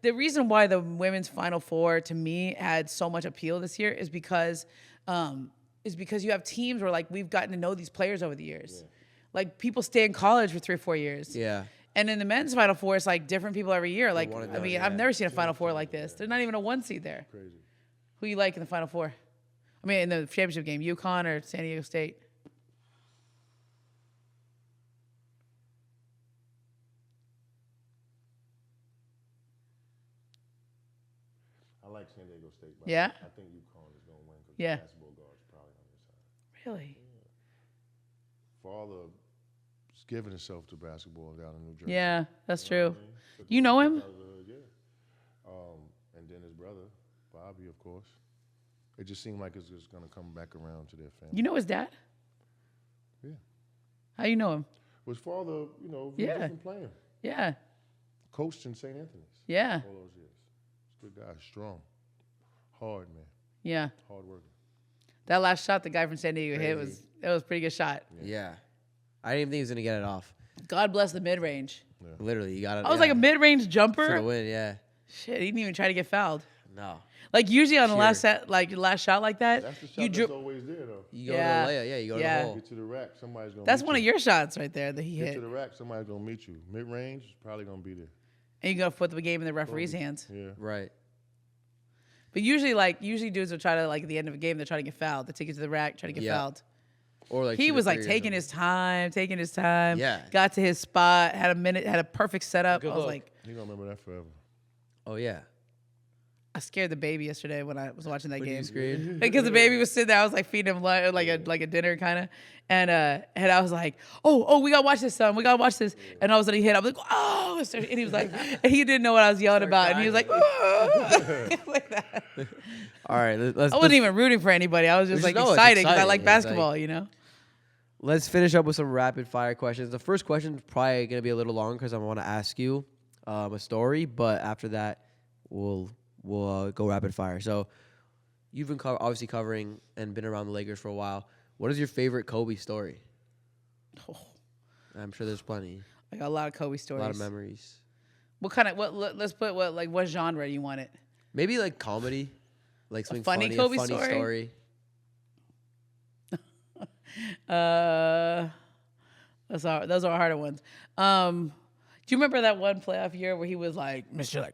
the reason why the women's Final Four to me had so much appeal this year is because you have teams where like we've gotten to know these players over the years. Yeah. Like people stay in college for 3 or 4 years. Yeah. And in the men's Final Four, it's like different people every year. Like I've never seen a Final Four like this. There's not even a 1 seed there. Crazy. Who you like in the Final Four? I mean, in the championship game, UConn or San Diego State? I like San Diego State. But Yeah? I think UConn is gonna win because Yeah. the basketball guard's probably on their side. Really? For all the giving itself to basketball down in New Jersey. Yeah, that's You know true. what I mean? You know him? Yeah. And then his brother, Bobby, of course. It just seemed like it's just going to come back around to their family. You know his dad? Yeah. How you know him? Was father, he was a different player. Yeah. Coached in St. Anthony's Yeah. all those years. He's a good guy, strong, hard, man, Yeah. hard working. That last shot the guy from San Diego hit Crazy. was a pretty good shot. Yeah. I didn't even think he was gonna get it off. God bless the mid range. Literally, you got it. I was like a mid range for jumper. the win. Yeah. Shit, he didn't even try to get fouled. No. Like usually on the Sure. last set, like last shot like that, That's the shot you that's drip. always there, though. You go Yeah. to the layup. Yeah. You go Yeah. to the hole. Get to the rack, somebody's going to That's meet one you. of your shots right there that he Get hit. to the rack, somebody's going to meet you. Mid-range is probably going to be there. And you gotta put the game in the referee's hands. Yeah. Right. But usually dudes will try to like at the end of a game they're trying to get fouled. They take it to the rack, try to get Yeah. fouled. Or like He shoot a was like three or taking something. his time. Yeah. Got to his spot, had a perfect setup. I Good was look. like, You're going to remember that forever. Oh yeah. I scared the baby yesterday when I was watching that When you game. screamed? Because the baby was sitting there, I was like feeding him like a dinner kind of, and I was like, oh, we gotta watch this, son. We gotta watch this. And all of a sudden he hit. I was like, oh, and he was like, and he didn't know what I was yelling about, and he was like, oh. Like that. All right. I wasn't even rooting for anybody. I was just like No, it's excited because I exciting. like It's basketball, like- you know. Let's finish up with some rapid fire questions. The first question is probably gonna be a little long because I want to ask you a story, but after that, we'll go rapid fire. So, you've been obviously covering and been around the Lakers for a while. What is your favorite Kobe story? Oh, I'm sure there's plenty. I got a lot of Kobe A stories. lot of memories. What kind of let's put what genre do you want it? Maybe like comedy, like something funny funny, Kobe a funny story. Those are harder ones. Do you remember that one playoff year where he was like Mr.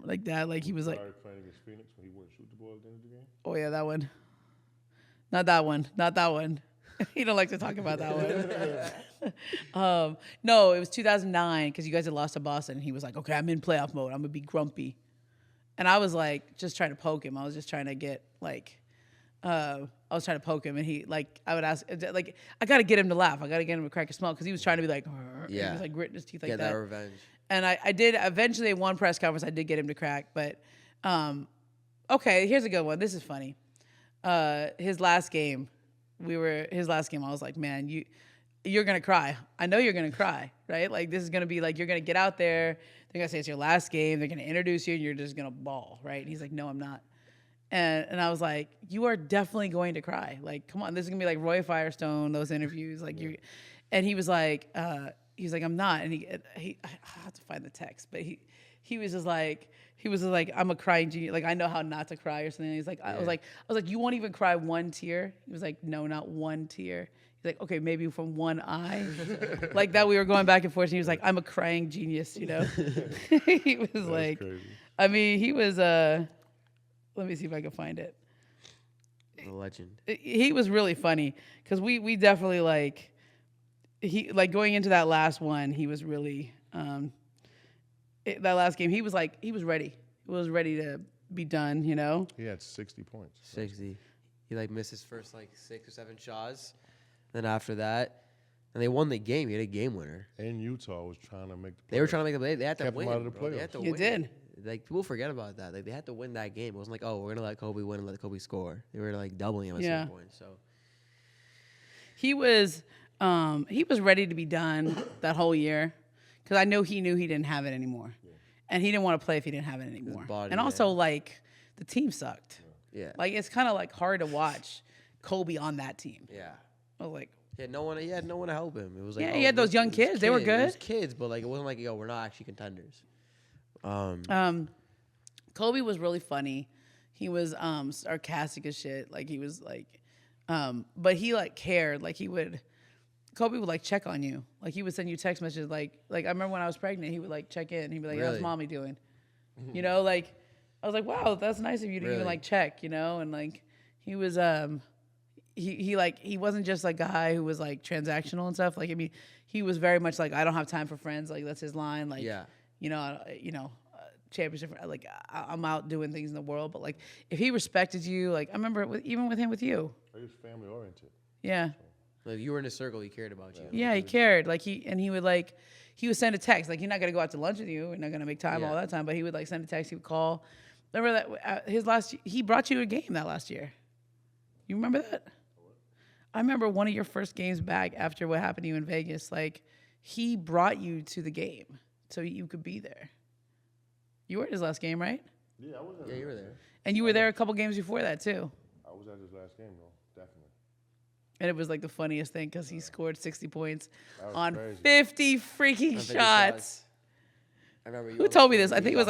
like that? Like he was like, Started playing against Phoenix when he wouldn't shoot the ball at the end of the game. oh yeah, that one. Not that one. Not that one. He don't like to talk about that one. No, it was 2009 because you guys had lost to Boston. And he was like, okay, I'm in playoff mode. I'm going to be grumpy. And I was like, just trying to poke him. I was just trying to get I was trying to poke him. And he, I would ask, I got to get him to laugh. I got to get him to crack a smile because he was trying to be like, yeah. He was like gritting his teeth like that. Get that revenge. And I did, eventually, one press conference, I did get him to crack. But, okay, here's a good one. This is funny. His last game, I was like, man, you're going to cry. I know you're going to cry, right? Like, this is going to be like, you're going to get out there. They're going to say it's your last game. They're going to introduce you, and you're just going to bawl, right? And he's like, no, I'm not. And I was like, you are definitely going to cry. Like, come on, this is going to be like Roy Firestone, those interviews. Like, and he was like, I'm not. And I have to find the text, but he was just like, I'm a crying genius. Like, I know how not to cry or something. And he's like, I was like, you won't even cry one tear? He was like, no, not one tear. He's like, okay, maybe from one eye. Like that we were going back and forth. And he was like, I'm a crying genius, you know? He was That's like, crazy. I mean, he was, let me see if I can find it. The legend. He was really funny because we definitely going into that last one, he was really, that last game, he was ready. He was ready to be done, you know? He had 60 points. 60. He missed his first 6 or 7 shots. Then after that, and they won the game. He had a game winner. And Utah was trying to make the playoffs. They were trying to make the They had to Kept win. Them out of the playoffs. They had to You win. did. People forget about that. They had to win that game. It wasn't like, oh, we're gonna let Kobe win and let Kobe score. They were doubling him at some point. So he was ready to be done that whole year because I know he knew he didn't have it anymore, and he didn't want to play if he didn't have it anymore. Body, and also the team sucked. Yeah. It's kind of hard to watch Kobe on that team. Yeah. I was like. He had no one to help him. It was he had those young kids. They were good. It was kids, but it wasn't like, yo, we're not actually contenders. Kobe was really funny. He was sarcastic as shit. He was but he cared. Kobe would check on you. He would send you text messages. I remember when I was pregnant, he would check in. He'd be like, how's mommy doing? You know, I was like, wow, that's nice of you to even check, you know? And he was he wasn't just a guy who was transactional and stuff. He was very much I don't have time for friends. That's his line. Championship. I'm out doing things in the world. But if he respected you, I remember even with him with you. He was family oriented. Yeah. You were in a circle, he cared about you. Yeah, he cared. He would send a text. He's not gonna go out to lunch with you. We're not gonna make time all that time. But he would send a text. He would call. Remember that he brought you a game that last year. You remember that? I remember one of your first games back after what happened to you in Vegas. He brought you to the game so you could be there. You were at his last game, right? Yeah, I was there. Yeah, you were there. And you were there a couple games before that, too. I was at his last game, though, definitely. And it was the funniest thing because he scored 60 points on crazy. 50 freaking shots. I remember you. Who told me this? I think it was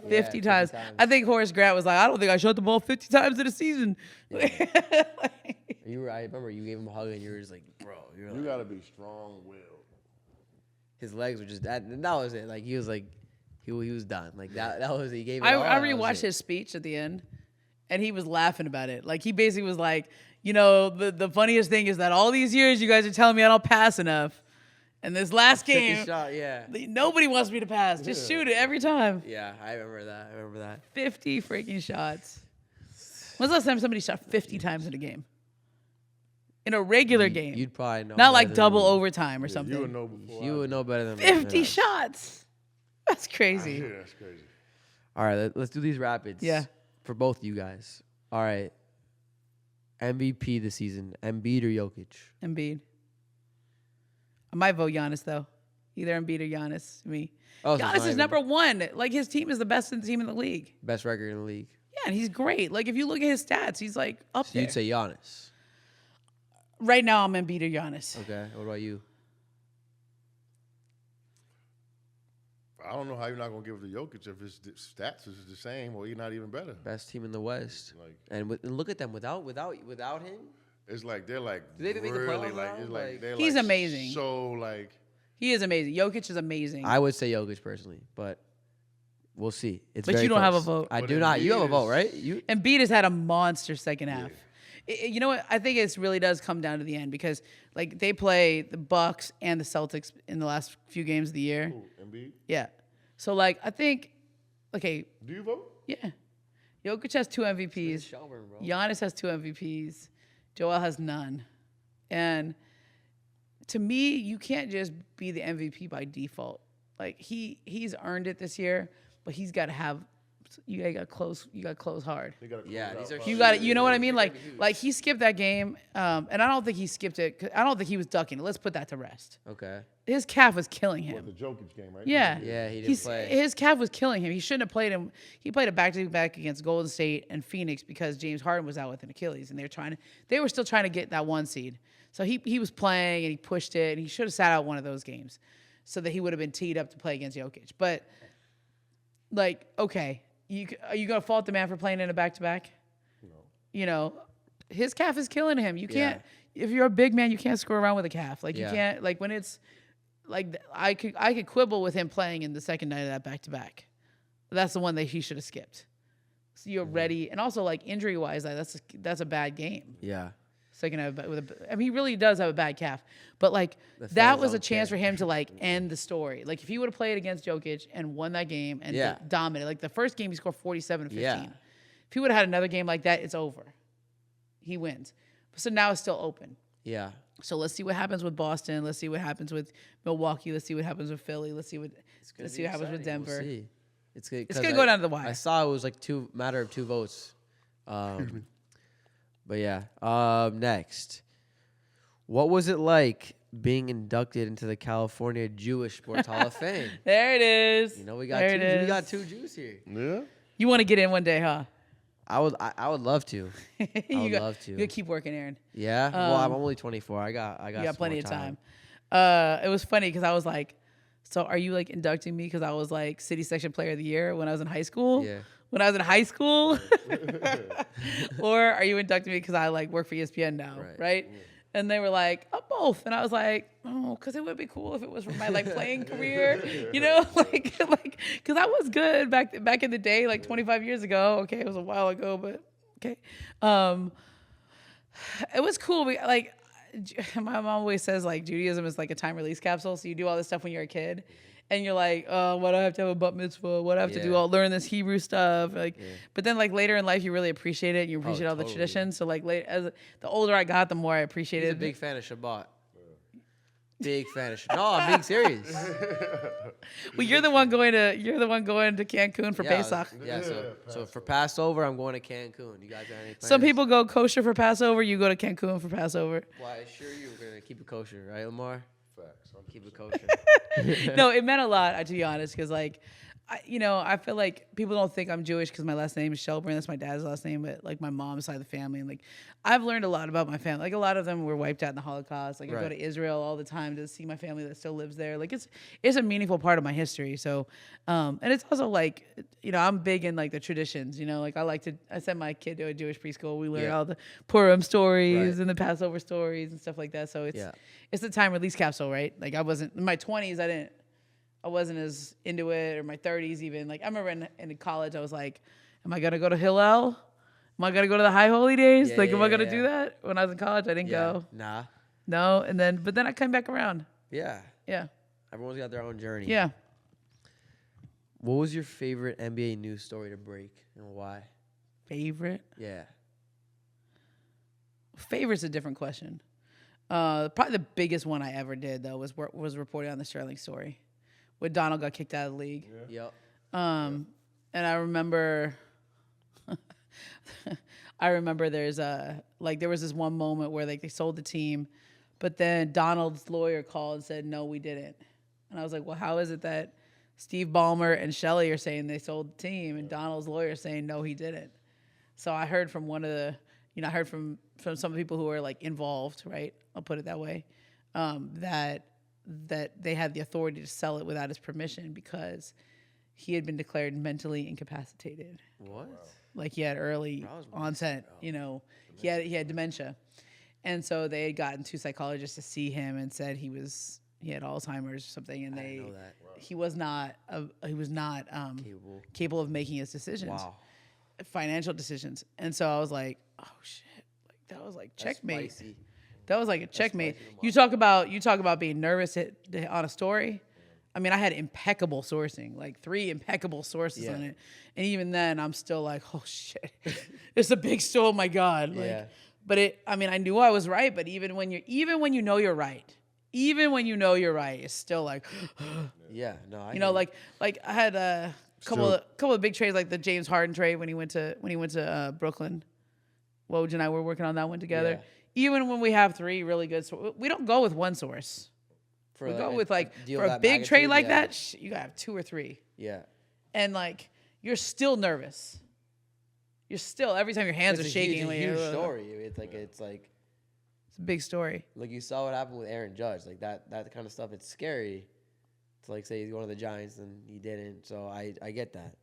50 times. I think Horace Grant was I don't think I shot the ball 50 times in a season. Yeah. I remember you gave him a hug and you were just bro. You got to be strong-willed. His legs were just that was it. He was he was done. That was he gave it I all. rewatched his speech at the end, and he was laughing about it. He basically was the funniest thing is that all these years you guys are telling me I don't pass enough, and this last game, shot, nobody wants me to pass. Just shoot it every time. Yeah, I remember that. 50 freaking shots. When's the last time somebody shot 50 times in a game? In a regular game. You'd probably know. Not double overtime or something. You would know before. You would know better than 50 shots. That's crazy. Yeah, that's crazy. All right, let's do these rapids. Yeah. For both you guys. All right. MVP this season, Embiid or Jokic? Embiid. I might vote Giannis, though. Either Embiid or Giannis. Me. Oh, so Giannis is number one. His team is the best team in the league. Best record in the league. Yeah, and he's great. If you look at his stats, he's up so there. You'd say Giannis. Right now, I'm Embiid or Giannis. Okay. What about you? I don't know how you're not going to give it to Jokic if his stats is the same or he's not even better. Best team in the West. And look at them without him. It's they're Do they even make the really playoffs now? they're he's amazing. So he is amazing. Jokic is amazing. I would say Jokic personally, but we'll see. It's but very you don't close. have a vote. I do not. You have a vote, right? Embiid has had a monster second half. You know what? I think it really does come down to the end because like they play the Bucks and the Celtics in the last few games of the year. Ooh, Embiid? Yeah. So like I think, okay. Do you vote? Yeah. Jokic has 2 MVPs. Shelburne, bro. Giannis has 2 MVPs. Joel has none. And to me, you can't just be the MVP by default. Like he's earned it this year, but he's got to have. You got to close hard. Yeah, these are You got it. You know what I mean? Like he skipped that game, and I don't think he skipped it. 'Cause I don't think he was ducking it. Let's put that to rest. Okay. His calf was killing What, him. the Jokic game, right? Yeah. Yeah, he didn't play. His calf was killing him. He shouldn't have played him. He played a back-to-back against Golden State and Phoenix because James Harden was out with an Achilles, and they were still trying to get that 1 seed. So he was playing and he pushed it, and he should have sat out one of those games, so that he would have been teed up to play against Jokic. But like, okay, are you gonna fault the man for playing in a back-to-back? No. You know, his calf is killing him. You can't. If you're a big man, you can't screw around with a calf. Like you can't. Like when it's like I could quibble with him playing in the second night of that back-to-back. That's the one that he should have skipped. So you're ready, and also like injury-wise, like that's a bad game. Yeah. Second night I mean, he really does have a bad calf, but like that was a chance for him to like end the story. Like if he would have played against Jokic and won that game and dominated, like the first game he scored 47 to 15. Yeah. If he would have had another game like that, it's over. He wins. So now it's still open. Yeah. So let's see what happens with Boston. Let's see what happens with Milwaukee. Let's see what happens with Philly. Let's see what happens with Denver. We'll see. It's gonna go down to the wire. I saw it was like matter of 2 votes. But yeah. Next, what was it like being inducted into the California Jewish Sports Hall of Fame? There it is. You know, we got 2 Jews here. Yeah. You want to get in one day, huh? I would love to. I would love to. You gotta keep working, Aaron. Yeah. Well, I'm only 24. I got. You got some plenty more of time. It was funny because I was like, so are you like inducting me because I was like city section player of the year when I was in high school? Yeah. When I was in high school? Or are you inducting me because I like work for ESPN now, right? And they were like, oh, both. And I was like, oh, because it would be cool if it was for my like playing career, you know, like, because I was good back in the day, like 25 years ago. Okay, it was a while ago, but okay. It was cool. Like, my mom always says like Judaism is like a time release capsule. So you do all this stuff when you're a kid. And you're like, oh, what do I have to have a bat mitzvah? What do I have to do? I'll learn this Hebrew stuff. Like, but then like later in life, you really appreciate it. And you appreciate all the traditions. So like as the older I got, the more I appreciated it. He's a big fan of Shabbat. Big fan of Shabbat. No, I'm being serious. Well, you're the one going to Cancun for Pesach. Yeah. So for Passover, I'm going to Cancun. You guys got any plans? Some people go kosher for Passover. You go to Cancun for Passover. Well, I assure you, we're gonna keep it kosher, right, Lamar? Facts. Keep it kosher. No, it meant a lot, to be honest, because like, I feel like people don't think I'm Jewish because my last name is Shelburne. That's my dad's last name, but like my mom's side of the family, and like I've learned a lot about my family. Like a lot of them were wiped out in the Holocaust. Like I go to Israel all the time to see my family that still lives there. Like it's a meaningful part of my history. So, and it's also like, I'm big in like the traditions. Like I sent my kid to a Jewish preschool. We learn all the Purim stories and the Passover stories and stuff like that. So it's the time release capsule, right? Like I wasn't in my 20s. I wasn't as into it, or my 30s even. Like I remember in college, I was like, am I gonna go to Hillel? Am I gonna go to the High Holy Days? Am I gonna do that? When I was in college, I didn't go. Nah. No, but then I came back around. Yeah. Yeah. Everyone's got their own journey. Yeah. What was your favorite NBA news story to break and why? Favorite? Yeah. Favorite's a different question. Probably the biggest one I ever did though was reporting on the Sterling story, when Donald got kicked out of the league. Yep. And I remember, there was this one moment where like they sold the team, but then Donald's lawyer called and said, no, we didn't. And I was like, well, how is it that Steve Ballmer and Shelley are saying they sold the team and Donald's lawyer is saying, no, he didn't. So I heard from I heard from some people who are like involved, right? I'll put it that way, that they had the authority to sell it without his permission because he had been declared mentally incapacitated. What? Like he had early onset, he had dementia. And so they had gotten 2 psychologists to see him and said he had Alzheimer's or something, and he was not capable of making his decisions. Wow. Financial decisions. And so I was like, oh shit. Like that was like That's checkmate. spicy. That was like a checkmate. spicy You talk about being nervous on a story. I mean, I had impeccable sourcing, like 3 impeccable sources on it, and even then, I'm still like, oh shit, it's a big story. Oh my god, like, but I mean, I knew I was right, but even when you know you're right, it's still like, like I had a couple of big trades, like the James Harden trade when he went to Brooklyn. Woj and I were working on that one together. Yeah. Even when we have 3 really good, we don't go with one source. We go with for a big trade like that, you gotta have 2 or 3. Yeah. And like you're still nervous. You're still every time your hands are shaking. It's a huge story. It's a big story. Like you saw what happened with Aaron Judge, like that kind of stuff. It's scary to like say he's going to the Giants and he didn't. So I get that.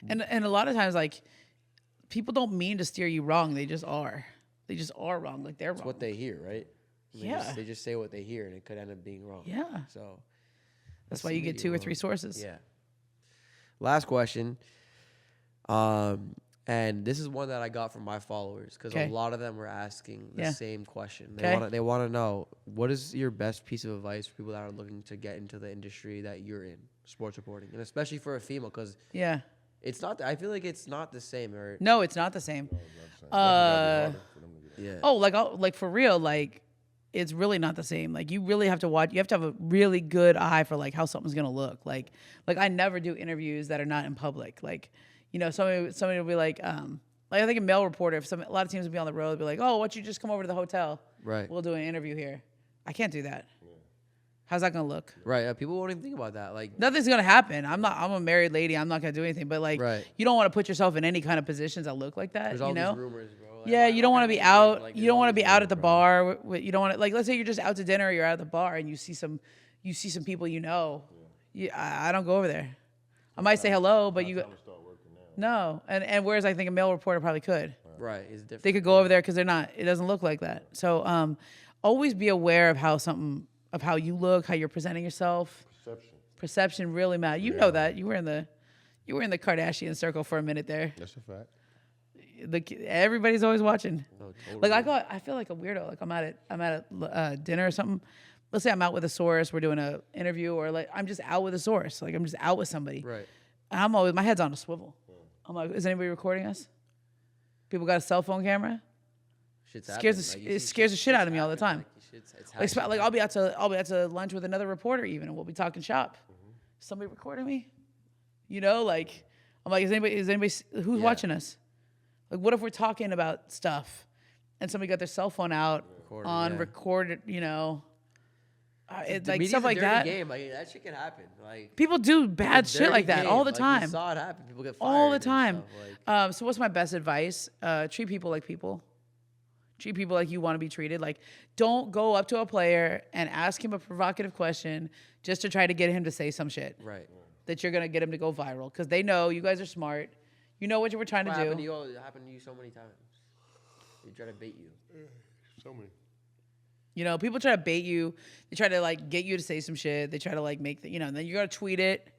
And a lot of times like people don't mean to steer you wrong. They just are. They just are wrong. Like they're wrong. It's what they hear, right? They just say what they hear, and it could end up being wrong. Yeah. So that's why you get 2 or 3 sources. Yeah. Last question. And this is one that I got from my followers because a lot of them were asking the same question. They want to know, what is your best piece of advice for people that are looking to get into the industry that you're in, sports reporting, and especially for a female because it's not. I feel like it's not the same. No, it's not the same. Like for real, like it's really not the same. Like you really have to watch. You have to have a really good eye for like how something's gonna look. Like I never do interviews that are not in public. Like. Somebody will be like I think a male reporter, a lot of teams will be on the road, be like, oh, why don't you just come over to the hotel? Right. We'll do an interview here. I can't do that. Yeah. How's that gonna look? Right. People won't even think about that. Like nothing's gonna happen. I'm a married lady. I'm not gonna do anything. But like, you don't want to put yourself in any kind of positions that look like that. There's all these rumors, bro. Like, you don't want to be out. Like, you don't want to be out at the bar. You don't want to let's say you're just out to dinner. Or you're at the bar and you see some people you know. Yeah. I don't go over there. I might say hello, but you. No, and whereas I think a male reporter probably could. Right, it's different. They could go over there because they're not. It doesn't look like that. So always be aware of how you look, how you're presenting yourself. Perception really matters. You know that you were in the Kardashian circle for a minute there. That's a fact. Everybody's always watching. No, totally. Like I feel like a weirdo. Like I'm at a dinner or something. Let's say I'm out with a source. We're doing an interview, or like I'm just out with a source. Like I'm just out with somebody. Right. And I'm always my head's on a swivel. I'm like, is anybody recording us? People got a cell phone camera. It scares the shit out of me all the time. Like I'll be out to lunch with another reporter even, and we'll be talking shop. Somebody recording me? Like I'm like, is anybody who's watching us? Like, what if we're talking about stuff, and somebody got their cell phone out recorded? It's like stuff like that. Game. Like that shit can happen. Like people do bad shit like that all the time. You saw it happen. People get fired all the time. Like, so what's my best advice? Treat people like people. Treat people like you want to be treated. Like, don't go up to a player and ask him a provocative question just to try to get him to say some shit. Right. That you're gonna get him to go viral because they know you guys are smart. You know what you were trying to do. It happened to you so many times. They try to bait you. So many. People try to bait you. They try to like get you to say some shit. They try to like make and then you gotta tweet it.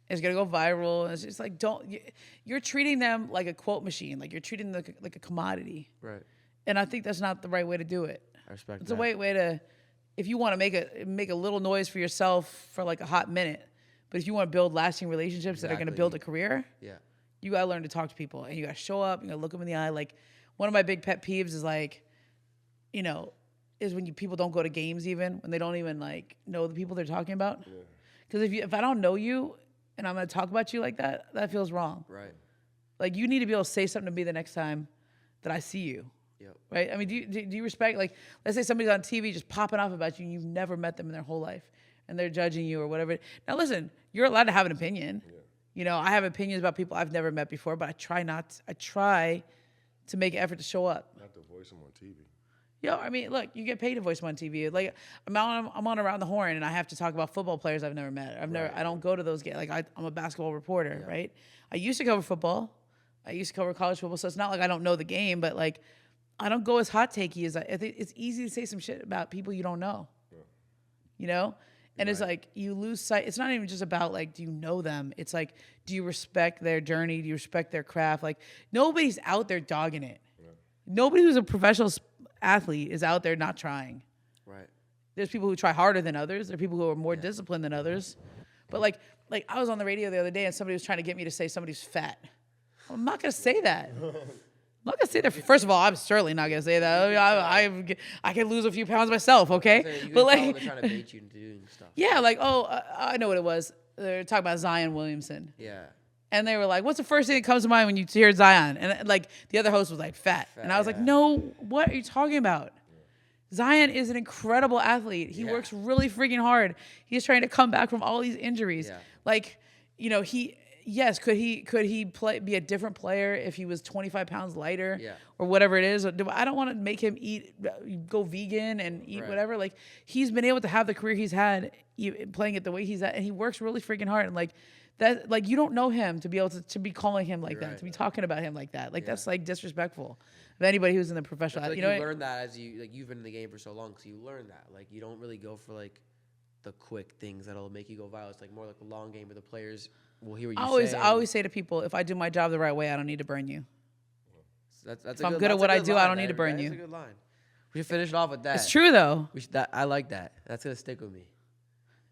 It's gonna go viral. It's just like you're treating them like a quote machine. Like you're treating them like a commodity. Right. And I think that's not the right way to do it. I respect it's that. It's a way to, if you want to make a little noise for yourself for like a hot minute, but if you want to build lasting relationships that are gonna build a career, you gotta learn to talk to people and you gotta show up. You gotta look them in the eye. Like one of my big pet peeves is like, is when people don't go to games even when they don't even like know the people they're talking about. Because if I don't know you and I'm gonna talk about you like that, that feels wrong. Right. Like you need to be able to say something to me the next time that I see you. Yep. Right. I mean, do you respect like let's say somebody's on TV just popping off about you and you've never met them in their whole life and they're judging you or whatever. Now listen, you're allowed to have an opinion. Yeah. I have opinions about people I've never met before, but I try to make an effort to show up. Not to voice them on TV. I mean, look, you get paid to voice them on TV. Like, I'm on Around the Horn, and I have to talk about football players I've never met. I don't go to those games. Like, I'm a basketball reporter, right? I used to cover football. I used to cover college football, so it's not like I don't know the game, but like, I don't go as hot takey as I think. It's easy to say some shit about people you don't know. And it's like you lose sight. It's not even just about like, do you know them? It's like, do you respect their journey? Do you respect their craft? Like, nobody's out there dogging it. Nobody who's a professional athlete is out there not trying. Right. There's people who try harder than others. There are people who are more disciplined than others. But like I was on the radio the other day and somebody was trying to get me to say somebody's fat. I'm not gonna say that. I'm not gonna say that. First of all, I'm certainly not gonna say that. I can lose a few pounds myself, okay? But like, they're trying to bait you into doing stuff. Yeah, like I know what it was. They're talking about Zion Williamson. Yeah. And they were like, "What's the first thing that comes to mind when you hear Zion?" And like the other host was like, "Fat." And I was like, "No, what are you talking about?" Zion is an incredible athlete. He works really freaking hard. He's trying to come back from all these injuries. Yeah. Like, you know, could he be a different player if he was 25 pounds lighter or whatever it is? I don't want to make him go vegan and eat whatever. Like, he's been able to have the career he's had playing it the way he's at, and he works really freaking hard. And like that, like, you don't know him to be able to be calling him like that, to be talking about him like that. Like, that's like disrespectful of anybody who's in the professional. Like, you learn that as you've been in the game for so long, so you learn that. Like, you don't really go for like the quick things that'll make you go viral. It's like more like a long game where the players will hear what you say. I always say to people, if I do my job the right way, I don't need to burn you. So if I'm good at what I do, I don't need to burn you. That's a good line. We should finish it off with that. It's true though. I like that. That's gonna stick with me.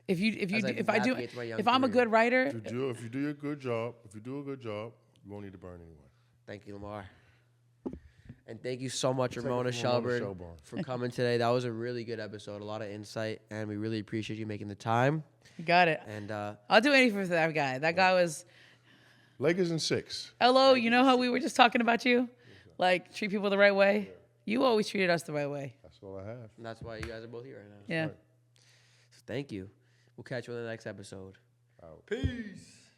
If I'm a good writer, if you do a good job, you won't need to burn anyone. Thank you, Lamar. And thank you so much, Ramona Shelburne, for coming today. That was a really good episode, a lot of insight, and we really appreciate you making the time. You got it. And I'll do anything for that guy. That guy was Lakers in 6. Hello, you know how we were just talking about you? Like, treat people the right way? You always treated us the right way. That's all I have. And that's why you guys are both here right now. Yeah. Right. So thank you. We'll catch you on the next episode. Out. Peace.